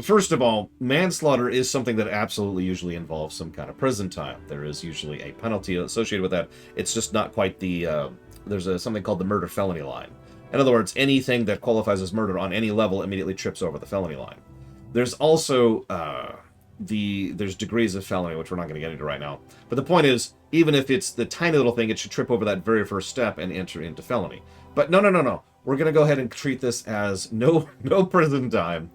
first of all, manslaughter is something that absolutely usually involves some kind of prison time. There is usually a penalty associated with that. It's just not quite the... there's something called the murder-felony line. In other words, anything that qualifies as murder on any level immediately trips over the felony line. There's also there's degrees of felony, which we're not going to get into right now. But the point is, even if it's the tiny little thing, it should trip over that very first step and enter into felony. But no. We're going to go ahead and treat this as no prison time.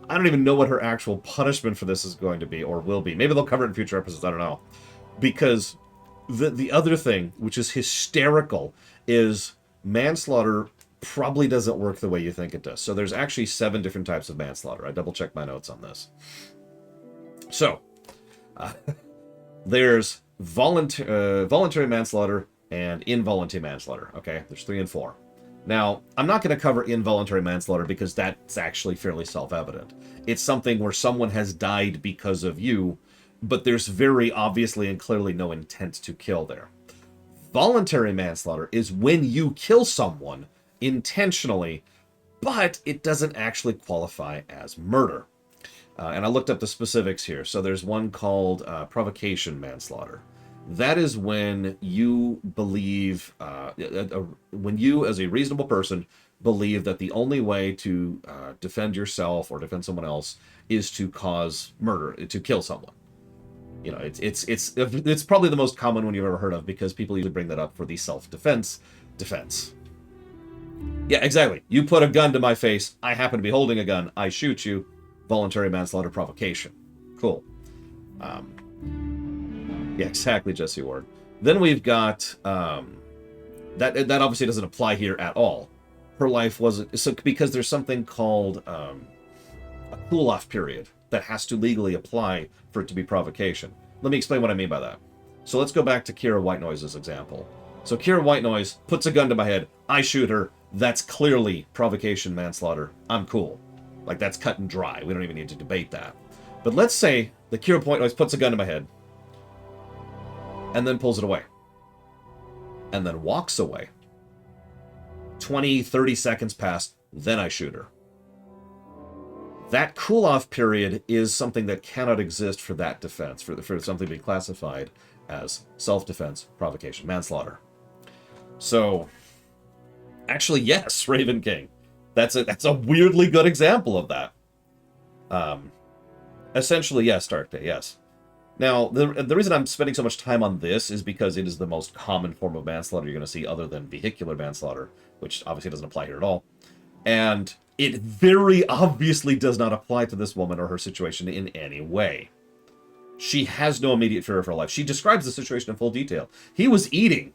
I don't even know what her actual punishment for this is going to be or will be. Maybe they'll cover it in future episodes. I don't know. Because the other thing, which is hysterical, is manslaughter probably doesn't work the way you think it does. So there's actually 7 different types of manslaughter. I double-checked my notes on this. So, there's voluntary manslaughter and involuntary manslaughter. Okay, there's 3 and 4. Now, I'm not going to cover involuntary manslaughter because that's actually fairly self-evident. It's something where someone has died because of you, but there's very obviously and clearly no intent to kill there. Voluntary manslaughter is when you kill someone intentionally, but it doesn't actually qualify as murder. And I looked up the specifics here. So there's one called provocation manslaughter. That is when you believe, when you as a reasonable person believe that the only way to defend yourself or defend someone else is to cause murder, to kill someone. You know, it's probably the most common one you've ever heard of because people usually bring that up for the self-defense defense. Yeah, exactly. You put a gun to my face. I happen to be holding a gun. I shoot you. Voluntary manslaughter provocation. Cool. Yeah, exactly, Jesse Ward. Then we've got that obviously doesn't apply here at all. Her life wasn't so because there's something called a cool-off period that has to legally apply for it to be provocation. Let me explain what I mean by that. So let's go back to Kira White Noise's example. So Kira White Noise puts a gun to my head. I shoot her. That's clearly provocation manslaughter. I'm cool. Like, that's cut and dry. We don't even need to debate that. But let's say the Kira White Noise puts a gun to my head and then pulls it away. And then walks away. 20, 30 seconds pass, then I shoot her. That cool-off period is something that cannot exist for that defense, for something to be classified as self-defense, provocation, manslaughter. So, actually, yes, Raven King. That's a weirdly good example of that. Essentially, yes, Dark Day, yes. Now, the reason I'm spending so much time on this is because it is the most common form of manslaughter you're going to see other than vehicular manslaughter, which obviously doesn't apply here at all. And it very obviously does not apply to this woman or her situation in any way. She has no immediate fear of her life. She describes the situation in full detail. He was eating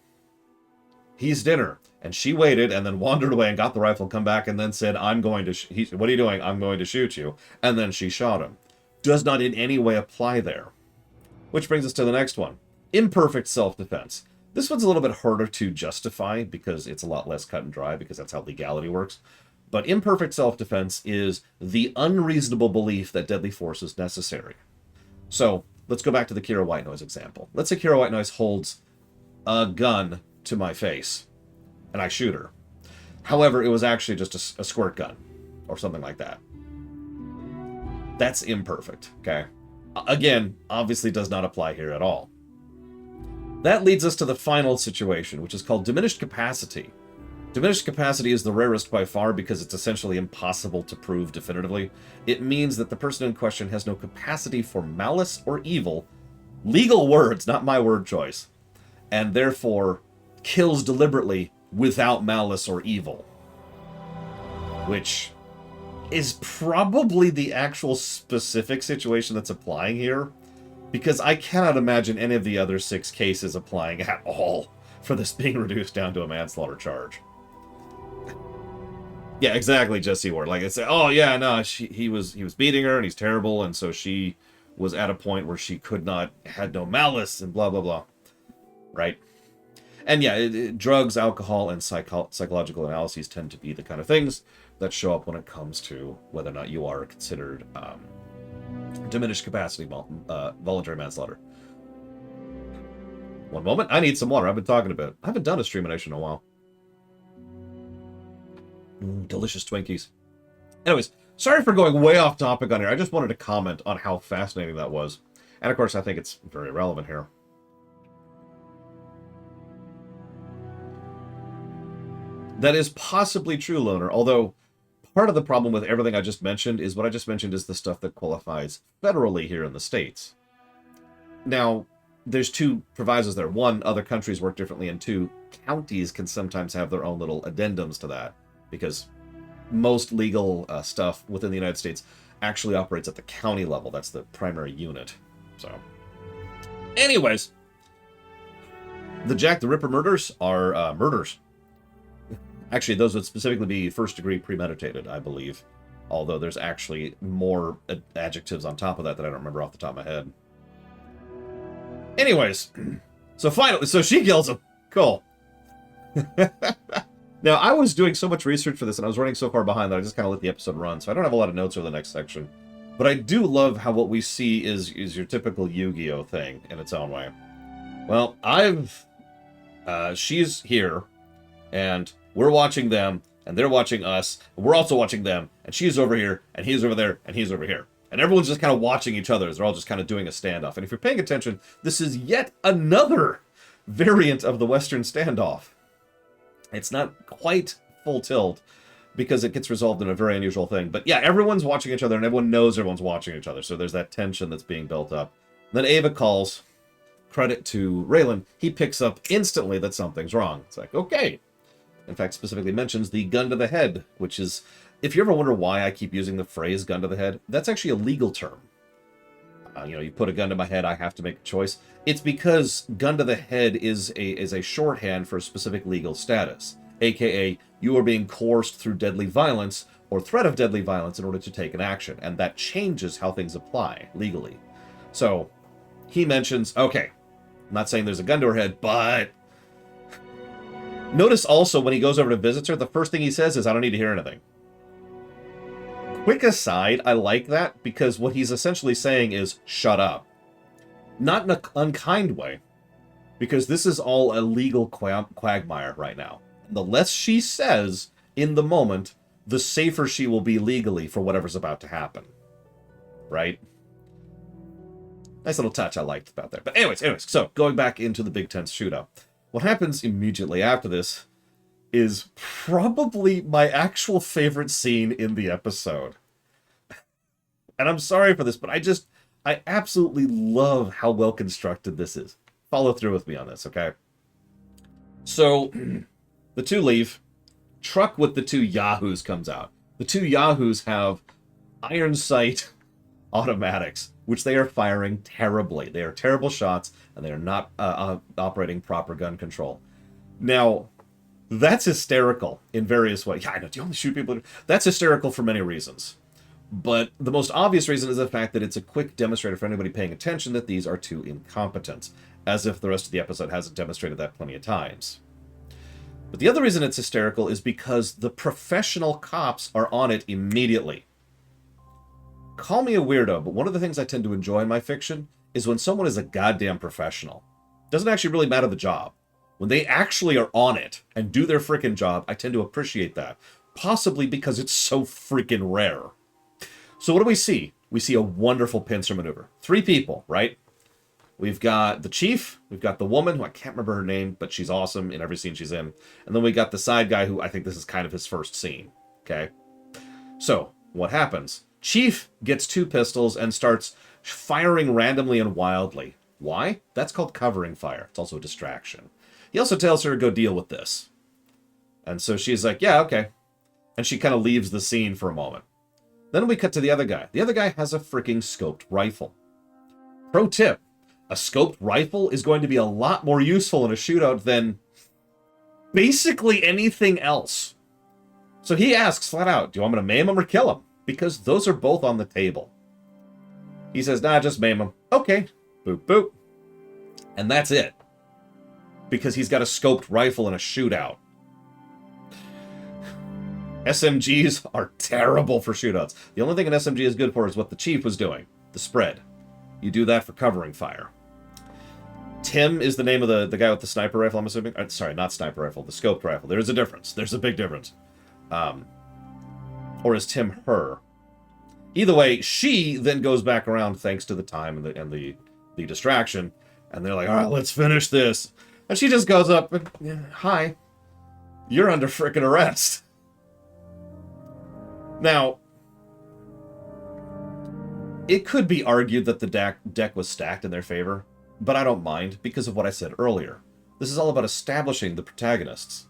his dinner, and she waited and then wandered away and got the rifle, come back, and then said, I'm going to... what are you doing? I'm going to shoot you. And then she shot him. Does not in any way apply there. Which brings us to the next one. Imperfect self-defense. This one's a little bit harder to justify because it's a lot less cut and dry because that's how legality works. But imperfect self-defense is the unreasonable belief that deadly force is necessary. So, let's go back to the Kira White Noise example. Let's say Kira White Noise holds a gun to my face, and I shoot her. However, it was actually just a squirt gun, or something like that. That's imperfect, okay? Again, obviously does not apply here at all. That leads us to the final situation, which is called diminished capacity. Diminished capacity is the rarest by far because it's essentially impossible to prove definitively. It means that the person in question has no capacity for malice or evil, legal words, not my word choice, and therefore kills deliberately without malice or evil. Which is probably the actual specific situation that's applying here, because I cannot imagine any of the other 6 cases applying at all for this being reduced down to a manslaughter charge. Yeah, exactly, Jesse Ward. Like I said, oh yeah, no, he was beating her and he's terrible, and so she was at a point where she had no malice and blah blah blah. Right? And yeah, drugs, alcohol, and psychological analyses tend to be the kind of things that show up when it comes to whether or not you are considered diminished capacity voluntary manslaughter. One moment, I need some water. I've been talking about it. I haven't done a Streamination in a while. Delicious Twinkies. Anyways, sorry for going way off topic on here. I just wanted to comment on how fascinating that was. And of course, I think it's very relevant here. That is possibly true, Loner, although part of the problem with everything I just mentioned is what I just mentioned is the stuff that qualifies federally here in the States. Now, there's 2 provisos there. 1, other countries work differently, and 2, counties can sometimes have their own little addendums to that, because most legal stuff within the United States actually operates at the county level. That's the primary unit. So, anyways, the Jack the Ripper murders are murders. Actually, those would specifically be first-degree premeditated, I believe. Although there's actually more adjectives on top of that I don't remember off the top of my head. Anyways, so finally, so she kills him. Cool. Now, I was doing so much research for this, and I was running so far behind that I just kind of let the episode run, so I don't have a lot of notes for the next section. But I do love how what we see is your typical Yu-Gi-Oh thing in its own way. Well, she's here, and we're watching them, and they're watching us, and we're also watching them, and she's over here, and he's over there, and he's over here. And everyone's just kind of watching each other as they're all just kind of doing a standoff. And if you're paying attention, this is yet another variant of the Western standoff. It's not quite full tilt, because it gets resolved in a very unusual thing. But yeah, everyone's watching each other, and everyone knows everyone's watching each other, so there's that tension that's being built up. Then Ava calls, credit to Raylan, he picks up instantly that something's wrong. It's like, okay. In fact, specifically mentions the gun to the head, which is, if you ever wonder why I keep using the phrase gun to the head, that's actually a legal term. You put a gun to my head, I have to make a choice. It's because gun to the head is a shorthand for a specific legal status, aka you are being coerced through deadly violence or threat of deadly violence in order to take an action, and that changes how things apply legally. So he mentions, okay, I'm not saying there's a gun to her head, but notice also when he goes over to visit her, the first thing he says is, I don't need to hear anything. Quick aside, I like that because what he's essentially saying is, shut up. Not in an unkind way, because this is all a legal quagmire right now. The less she says in the moment, the safer she will be legally for whatever's about to happen. Right? Nice little touch I liked about that. But anyways, so going back into the Big Ten's shootout. What happens immediately after this is probably my actual favorite scene in the episode. And I'm sorry for this, but I absolutely love how well constructed this is. Follow through with me on this, okay? So, the two leave. Truck with the two Yahoos comes out. The two Yahoos have iron sight automatics, which they are firing terribly. They are terrible shots, and they are not operating proper gun control. Now, that's hysterical in various ways. Yeah, I know, do you only shoot people? That's hysterical for many reasons. But the most obvious reason is the fact that it's a quick demonstrator for anybody paying attention that these are two incompetent, as if the rest of the episode hasn't demonstrated that plenty of times. But the other reason it's hysterical is because the professional cops are on it immediately. Call me a weirdo, but one of the things I tend to enjoy in my fiction is when someone is a goddamn professional. Doesn't actually really matter the job. When they actually are on it and do their frickin' job, I tend to appreciate that. Possibly because it's so freaking rare. So what do we see? We see a wonderful pincer maneuver. 3 people, right? We've got the chief, we've got the woman, who I can't remember her name, but she's awesome in every scene she's in. And then we got the side guy, who I think this is kind of his first scene. Okay? So, what happens? Chief gets 2 pistols and starts firing randomly and wildly. Why? That's called covering fire. It's also a distraction. He also tells her to go deal with this. And so she's like, yeah, okay. And she kind of leaves the scene for a moment. Then we cut to the other guy. The other guy has a freaking scoped rifle. Pro tip, a scoped rifle is going to be a lot more useful in a shootout than basically anything else. So he asks flat out, do you want me to maim him or kill him? Because those are both on the table. He says, nah, just maim him. Okay. Boop, boop. And that's it. Because he's got a scoped rifle in a shootout. SMGs are terrible for shootouts. The only thing an SMG is good for is what the chief was doing. The spread. You do that for covering fire. Tim is the name of the guy with the sniper rifle, I'm assuming. Sorry, not sniper rifle, the scoped rifle. There's a difference. There's a big difference. Or is Tim her? Either way, she then goes back around thanks to the time and the distraction. And they're like, all right, let's finish this. And she just goes up and, yeah, hi. You're under frickin' arrest. Now, it could be argued that the deck was stacked in their favor, but I don't mind because of what I said earlier. This is all about establishing the protagonists.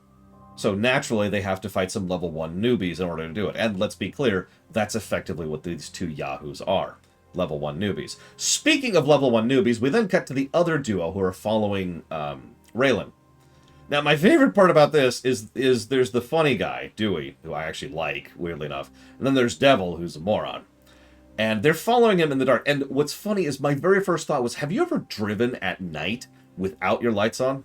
So naturally, they have to fight some level 1 newbies in order to do it. And let's be clear, that's effectively what these 2 Yahoos are. Level 1 newbies. Speaking of level 1 newbies, we then cut to the other duo who are following Raylan. Now, my favorite part about this is there's the funny guy, Dewey, who I actually like, weirdly enough. And then there's Devil, who's a moron. And they're following him in the dark. And what's funny is my very first thought was, have you ever driven at night without your lights on?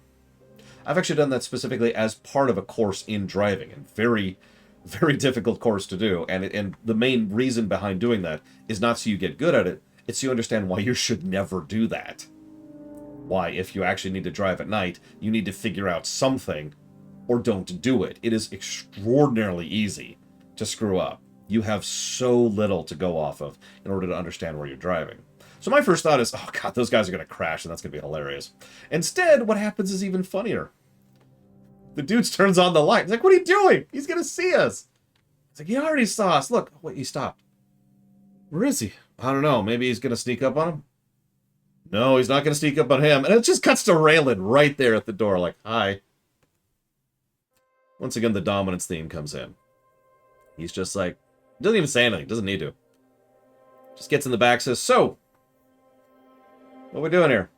I've actually done that specifically as part of a course in driving. And very, very difficult course to do. And the main reason behind doing that is not so you get good at it. It's so you understand why you should never do that. Why, if you actually need to drive at night, you need to figure out something or don't do it. It is extraordinarily easy to screw up. You have so little to go off of in order to understand where you're driving. So my first thought is, oh god, those guys are going to crash and that's going to be hilarious. Instead, what happens is even funnier. The dude turns on the light. He's like, what are you doing? He's going to see us. It's like, he already saw us. Look, wait, he stopped. Where is he? I don't know. Maybe he's going to sneak up on him? No, he's not going to sneak up on him. And it just cuts to Raylan right there at the door, like, hi. Once again, the dominance theme comes in. He's just like, doesn't even say anything. Doesn't need to. Just gets in the back, says, so, what are we doing here?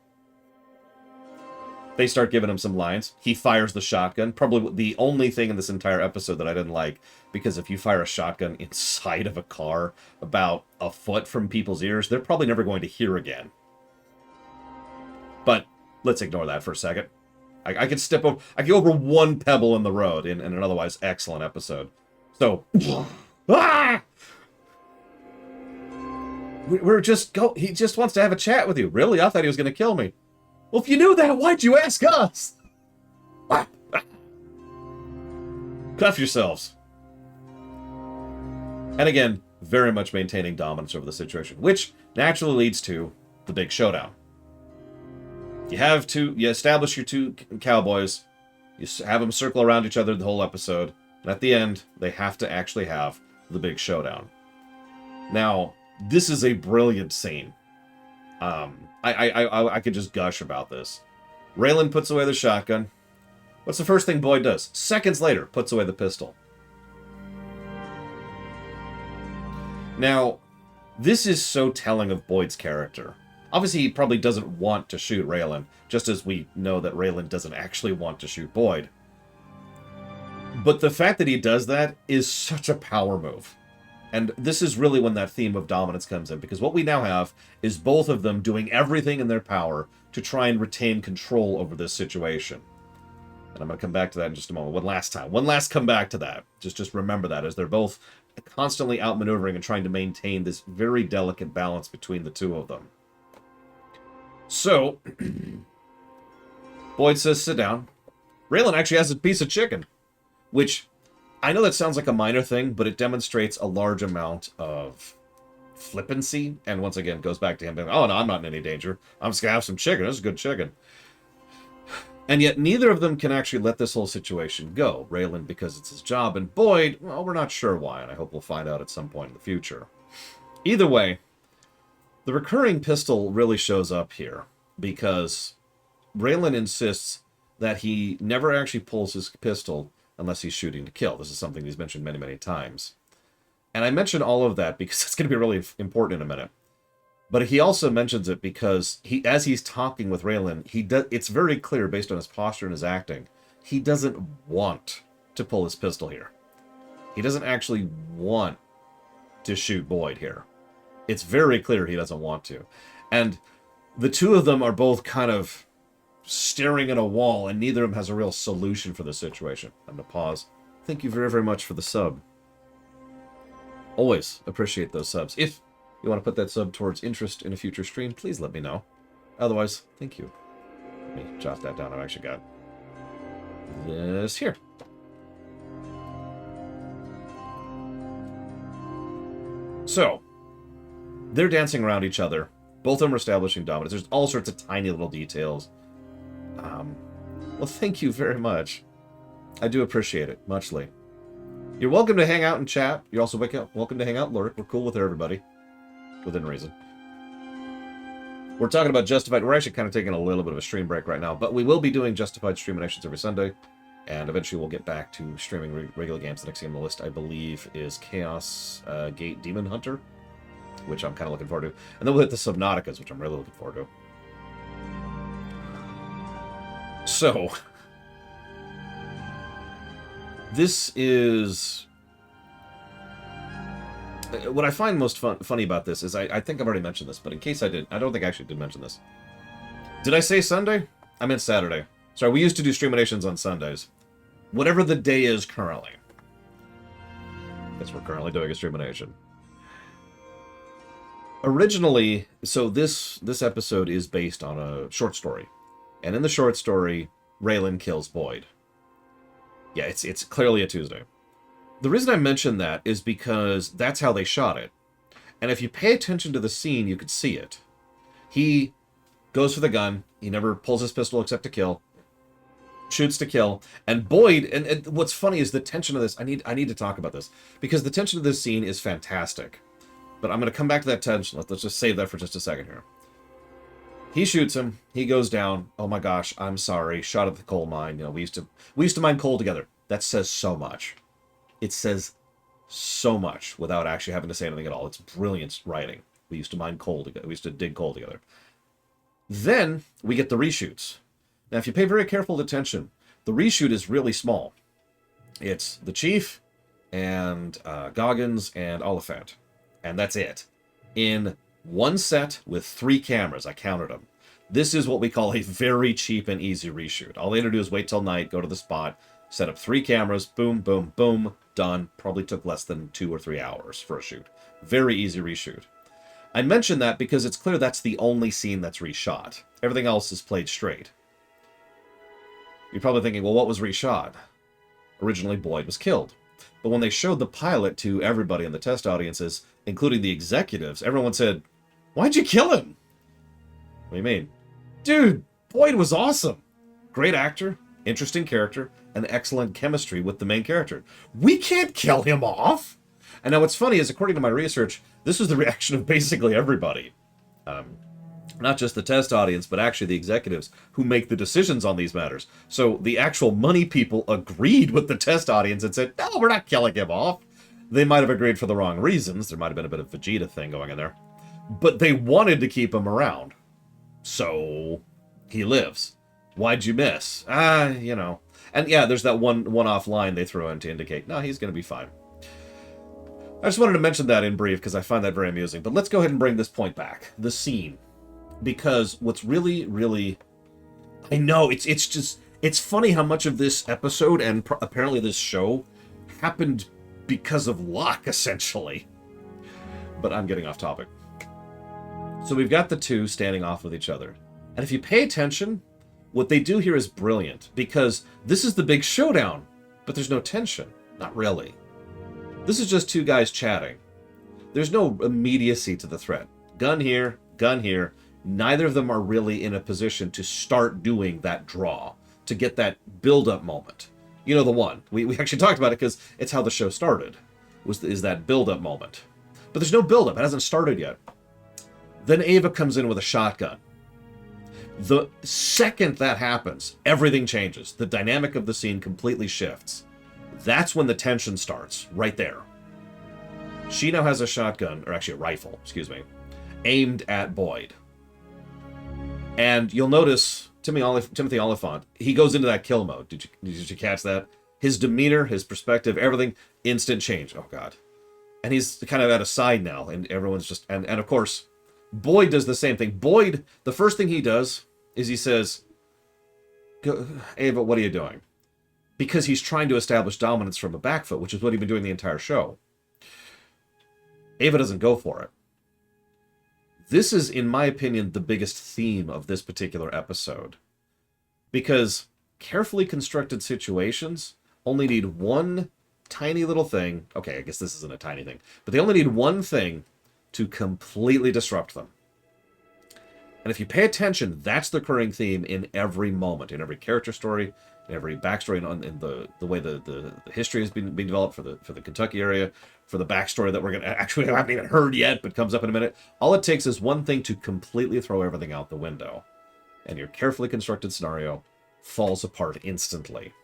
They start giving him some lines. He fires the shotgun. Probably the only thing in this entire episode that I didn't like. Because if you fire a shotgun inside of a car about a foot from people's ears, they're probably never going to hear again. But let's ignore that for a second. I can step over. I can go over one pebble in the road in an otherwise excellent episode. So, ah! We're just go. He just wants to have a chat with you. Really? I thought he was going to kill me. Well, if you knew that, why'd you ask us? Cuff yourselves. And again, very much maintaining dominance over the situation, which naturally leads to the big showdown. You establish your two cowboys, you have them circle around each other the whole episode, and at the end, they have to actually have the big showdown. Now, this is a brilliant scene. I could just gush about this. Raylan puts away the shotgun. What's the first thing Boyd does? Seconds later, puts away the pistol. Now, this is so telling of Boyd's character. Obviously, he probably doesn't want to shoot Raylan, just as we know that Raylan doesn't actually want to shoot Boyd. But the fact that he does that is such a power move. And this is really when that theme of dominance comes in, because what we now have is both of them doing everything in their power to try and retain control over this situation. And I'm going to come back to that in just a moment. One last come back to that. Just remember that, as they're both constantly outmaneuvering and trying to maintain this very delicate balance between the two of them. So, Boyd says, sit down. Raylan actually has a piece of chicken, which I know that sounds like a minor thing, but it demonstrates a large amount of flippancy. And once again, goes back to him being, oh, no, I'm not in any danger. I'm just going to have some chicken. This is good chicken. And yet neither of them can actually let this whole situation go. Raylan, because it's his job, and Boyd, well, we're not sure why, and I hope we'll find out at some point in the future. Either way, the recurring pistol really shows up here, because Raylan insists that he never actually pulls his pistol unless he's shooting to kill. This is something he's mentioned many, many times. And I mention all of that because it's going to be really important in a minute. But he also mentions it because as he's talking with Raylan, it's very clear based on his posture and his acting, he doesn't want to pull his pistol here. He doesn't actually want to shoot Boyd here. It's very clear he doesn't want to. And the two of them are both kind of staring at a wall, and neither of them has a real solution for the situation. I'm going to pause. Thank you very, very much for the sub. Always appreciate those subs. If you want to put that sub towards interest in a future stream, please let me know. Otherwise, thank you. Let me jot that down. I've actually got this here. So, they're dancing around each other. Both of them are establishing dominance. There's all sorts of tiny little details. Well, thank you very much. I do appreciate it, muchly. You're welcome to hang out and chat. You're also welcome to hang out and lurk. We're cool with everybody. Within reason. We're talking about Justified. We're actually kind of taking a little bit of a stream break right now, but we will be doing Justified Streaminations every Sunday, and eventually we'll get back to streaming regular games. The next game on the list, I believe, is Chaos Gate Demon Hunter, which I'm kind of looking forward to. And then we'll hit the Subnauticas, which I'm really looking forward to. So, this is... What I find most funny about this is, I think I've already mentioned this, but in case I did, I don't think I actually did mention this. Did I say Sunday? I meant Saturday. Sorry, we used to do Streaminations on Sundays. Whatever the day is currently. Guess we're currently doing a Streamination. Originally, so this episode is based on a short story. And in the short story, Raylan kills Boyd. Yeah, it's clearly a Tuesday. The reason I mention that is because that's how they shot it. And if you pay attention to the scene, you could see it. He goes for the gun. He never pulls his pistol except to kill. Shoots to kill. And Boyd, and what's funny is the tension of this. I need to talk about this. Because the tension of this scene is fantastic. But I'm going to come back to that tension. Let's just save that for just a second here. He shoots him. He goes down. Oh my gosh, I'm sorry. Shot at the coal mine. You know, we used to mine coal together. That says so much. It says so much without actually having to say anything at all. It's brilliant writing. We used to mine coal together. We used to dig coal together. Then we get the reshoots. Now, if you pay very careful attention, the reshoot is really small. It's the Chief and Goggins and Oliphant. And that's it. In one set with 3 cameras. I counted them. This is what we call a very cheap and easy reshoot. All they had to do is wait till night, go to the spot, set up 3 cameras, boom, boom, boom, done. Probably took less than 2 or 3 hours for a shoot. Very easy reshoot. I mention that because it's clear that's the only scene that's reshot. Everything else is played straight. You're probably thinking, well, what was reshot? Originally, Boyd was killed. But when they showed the pilot to everybody in the test audiences, including the executives, everyone said, why'd you kill him? do you mean? Dude, Boyd was awesome. Great actor, interesting character, and excellent chemistry with the main character. We can't kill him off! And now what's funny is, according to my research, this was the reaction of basically everybody. Not just the test audience, but actually the executives who make the decisions on these matters. So the actual money people agreed with the test audience and said, no, we're not killing him off. They might have agreed for the wrong reasons. There might have been a bit of Vegeta thing going in there. But they wanted to keep him around. So he lives. Why'd you miss? You know. And yeah, there's that one-off line they throw in to indicate, no, he's going to be fine. I just wanted to mention that in brief because I find that very amusing. But let's go ahead and bring this point back. The scene. Because what's really, really... I know, it's funny how much of this episode and apparently this show happened because of luck, essentially. But I'm getting off topic. So we've got the two standing off with each other. And if you pay attention, what they do here is brilliant. Because this is the big showdown. But there's no tension. Not really. This is just two guys chatting. There's no immediacy to the threat. Gun here, gun here. Neither of them are really in a position to start doing that draw, to get that build-up moment. You know the one. We actually talked about it because it's how the show started, is that build-up moment. But there's no build-up. It hasn't started yet. Then Ava comes in with a shotgun. The second that happens, everything changes. The dynamic of the scene completely shifts. That's when the tension starts, right there. She now has a shotgun, or actually a rifle, excuse me, aimed at Boyd. And you'll notice Timothy Oliphant, he goes into that kill mode. Did you catch that? His demeanor, his perspective, everything, instant change. Oh, God. And he's kind of at a side now, and everyone's just... And of course, Boyd does the same thing. Boyd, the first thing he does is he says, Ava, what are you doing? Because he's trying to establish dominance from a back foot, which is what he's been doing the entire show. Ava doesn't go for it. This is, in my opinion, the biggest theme of this particular episode. Because carefully constructed situations only need one tiny little thing. Okay, I guess this isn't a tiny thing. But they only need one thing to completely disrupt them. And if you pay attention, that's the recurring theme in every moment, in every character story, in every backstory, in the way the history has been developed for the Kentucky area, for the backstory that we're going to actually haven't even heard yet, but comes up in a minute. All it takes is one thing to completely throw everything out the window. And your carefully constructed scenario falls apart instantly.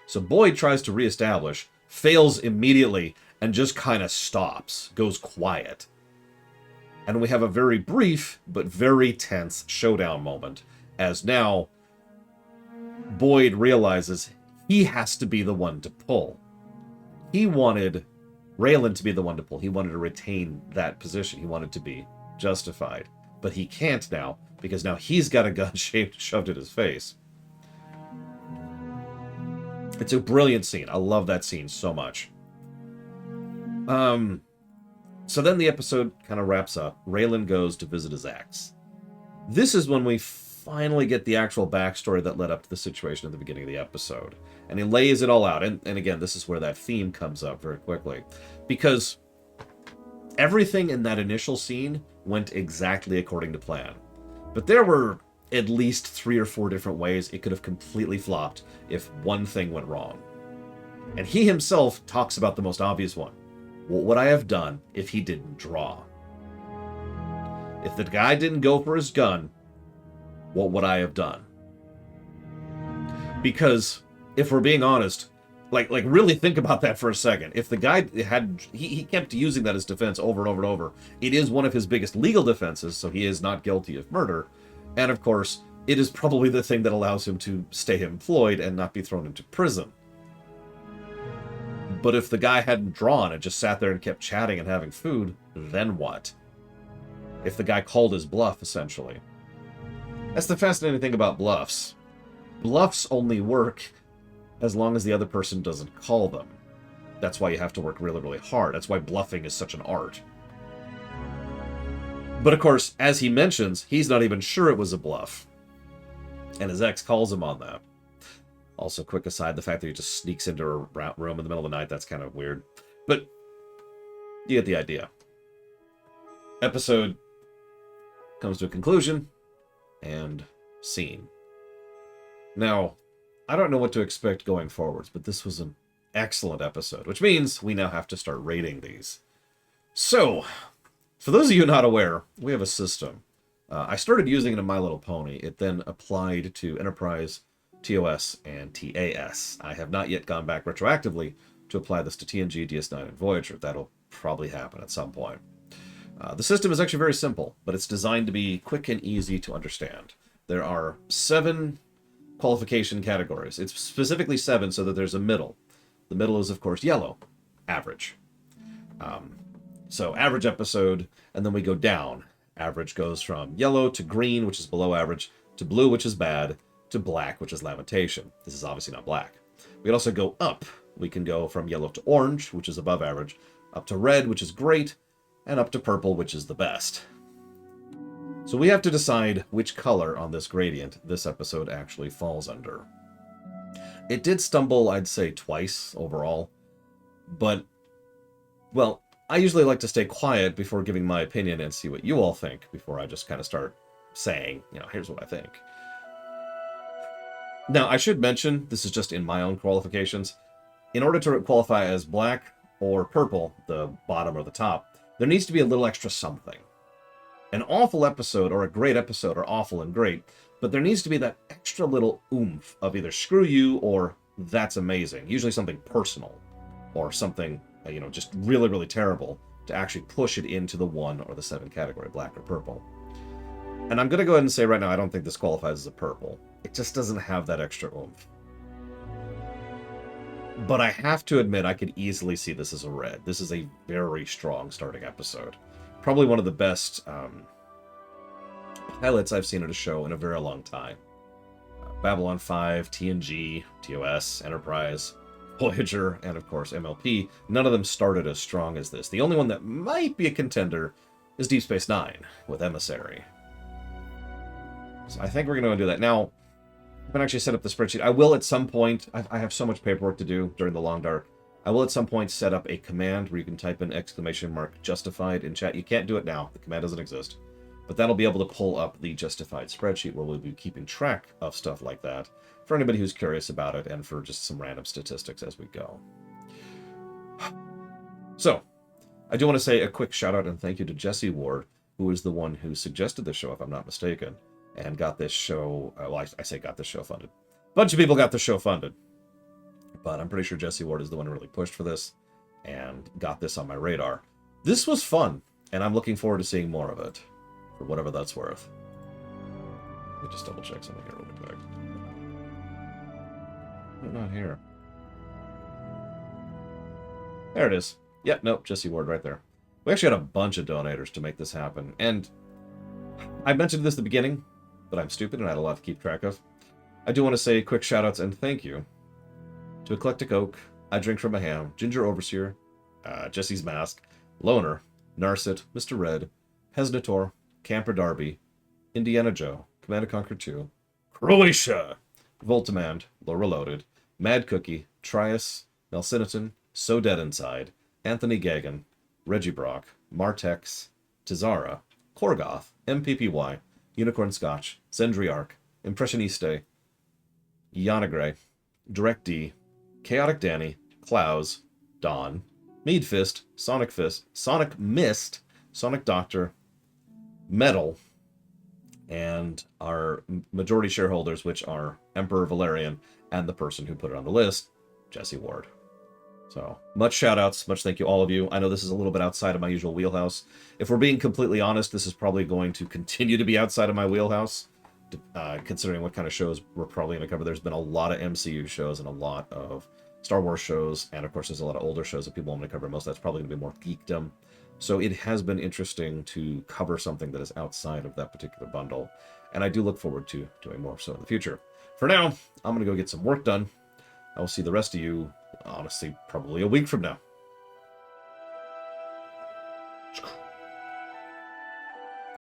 So Boyd tries to reestablish, fails immediately, and just kind of stops, goes quiet. And we have a very brief, but very tense showdown moment, as now Boyd realizes he has to be the one to pull. He wanted Raylan to be the one to pull. He wanted to retain that position. He wanted to be justified. But he can't now, because now he's got a gun shoved at his face. It's a brilliant scene. I love that scene so much. So then the episode kind of wraps up. Raylan goes to visit his ex. This is when we finally get the actual backstory that led up to the situation at the beginning of the episode. And he lays it all out. And again, this is where that theme comes up very quickly. Because everything in that initial scene went exactly according to plan. But there were at least 3 or 4 different ways it could have completely flopped if one thing went wrong. And he himself talks about the most obvious one. What would I have done if he didn't draw? If the guy didn't go for his gun, what would I have done? Because, if we're being honest, like really think about that for a second. If the guy he kept using that as defense over and over and over. It is one of his biggest legal defenses, so he is not guilty of murder. And of course, it is probably the thing that allows him to stay employed and not be thrown into prison. But if the guy hadn't drawn and just sat there and kept chatting and having food, then what? If the guy called his bluff, essentially. That's the fascinating thing about bluffs. Bluffs only work as long as the other person doesn't call them. That's why you have to work really, really hard. That's why bluffing is such an art. But of course, as he mentions, he's not even sure it was a bluff. And his ex calls him on that. Also, quick aside, the fact that he just sneaks into a room in the middle of the night, that's kind of weird. But you get the idea. Episode comes to a conclusion. and scene. Now, I don't know what to expect going forwards, but this was an excellent episode, which means we now have to start rating these. So, for those of you not aware, we have a system. I started using it in My Little Pony. It then applied to Enterprise, TOS, and TAS. I have not yet gone back retroactively to apply this to TNG, DS9, and Voyager. That'll probably happen at some point. The system is actually very simple, but it's designed to be quick and easy to understand. There are 7 qualification categories. It's specifically 7 so that there's a middle. The middle is, of course, yellow, average. So average episode, and then we go down. Average goes from yellow to green, which is below average, to blue, which is bad, to black, which is lamentation. This is obviously not black. We can also go up. We can go from yellow to orange, which is above average, up to red, which is great, and up to purple, which is the best. So we have to decide which color on this gradient this episode actually falls under. It did stumble, I'd say, twice overall, but, well, I usually like to stay quiet before giving my opinion and see what you all think before I just kind of start saying, here's what I think. Now, I should mention, this is just in my own qualifications. In order to qualify as black or purple, the bottom or the top, there needs to be a little extra something. An awful episode or a great episode are awful and great, but there needs to be that extra little oomph of either screw you or that's amazing. Usually something personal or something, just really, really terrible to actually push it into the 1 or the 7 category, black or purple. And I'm going to go ahead and say right now, I don't think this qualifies as a purple. It just doesn't have that extra oomph. But I have to admit, I could easily see this as a red. This is a very strong starting episode. Probably one of the best pilots I've seen at a show in a very long time. Babylon 5, TNG, TOS, Enterprise, Voyager, and of course MLP. None of them started as strong as this. The only one that might be a contender is Deep Space Nine with Emissary. So I think we're going to do that. Now, I'm going to actually set up the spreadsheet. I will at some point, I have so much paperwork to do during the Long Dark. I will at some point set up a command where you can type in !justified in chat. You can't do it now. The command doesn't exist. But that'll be able to pull up the Justified spreadsheet where we'll be keeping track of stuff like that for anybody who's curious about it and for just some random statistics as we go. So, I do want to say a quick shout out and thank you to Jesse Ward, who is the one who suggested this show, if I'm not mistaken, and got this show, I say got this show funded. A bunch of people got the show funded. But I'm pretty sure Jesse Ward is the one who really pushed for this and got this on my radar. This was fun, and I'm looking forward to seeing more of it, for whatever that's worth. Let me just double check something here really quick. Oh, not here. There it is. Yep, nope, Jesse Ward right there. We actually had a bunch of donators to make this happen, and I mentioned this at the beginning, but I'm stupid and I had a lot to keep track of. I do want to say quick shout-outs and thank you to Eclectic Oak, I Drink From a Ham, Ginger Overseer, Jesse's Mask, Loner, Narset, Mr. Red, Hesnator, Camper Darby, Indiana Joe, Command & Conquer 2, Croatia, Voltimand, Laura Loaded, Mad Cookie, Trias, Melciniton, So Dead Inside, Anthony Gagan, Reggie Brock, Martex, Tizara, Korgoth, MPPY, Unicorn Scotch, Zendriarch, Impressioniste, Yana Gray, Direct D, Chaotic Danny, Klaus, Don, Mead Fist, Sonic Mist, Sonic Doctor, Metal, and our majority shareholders, which are Emperor Valerian and the person who put it on the list, Jesse Ward. So, much shout-outs, much thank you all of you. I know this is a little bit outside of my usual wheelhouse. If we're being completely honest, this is probably going to continue to be outside of my wheelhouse, considering what kind of shows we're probably going to cover. There's been a lot of MCU shows and a lot of Star Wars shows, and of course there's a lot of older shows that people want me to cover. Most of that's probably going to be more geekdom. So it has been interesting to cover something that is outside of that particular bundle, and I do look forward to doing more so in the future. For now, I'm going to go get some work done. I will see the rest of you, honestly, probably a week from now.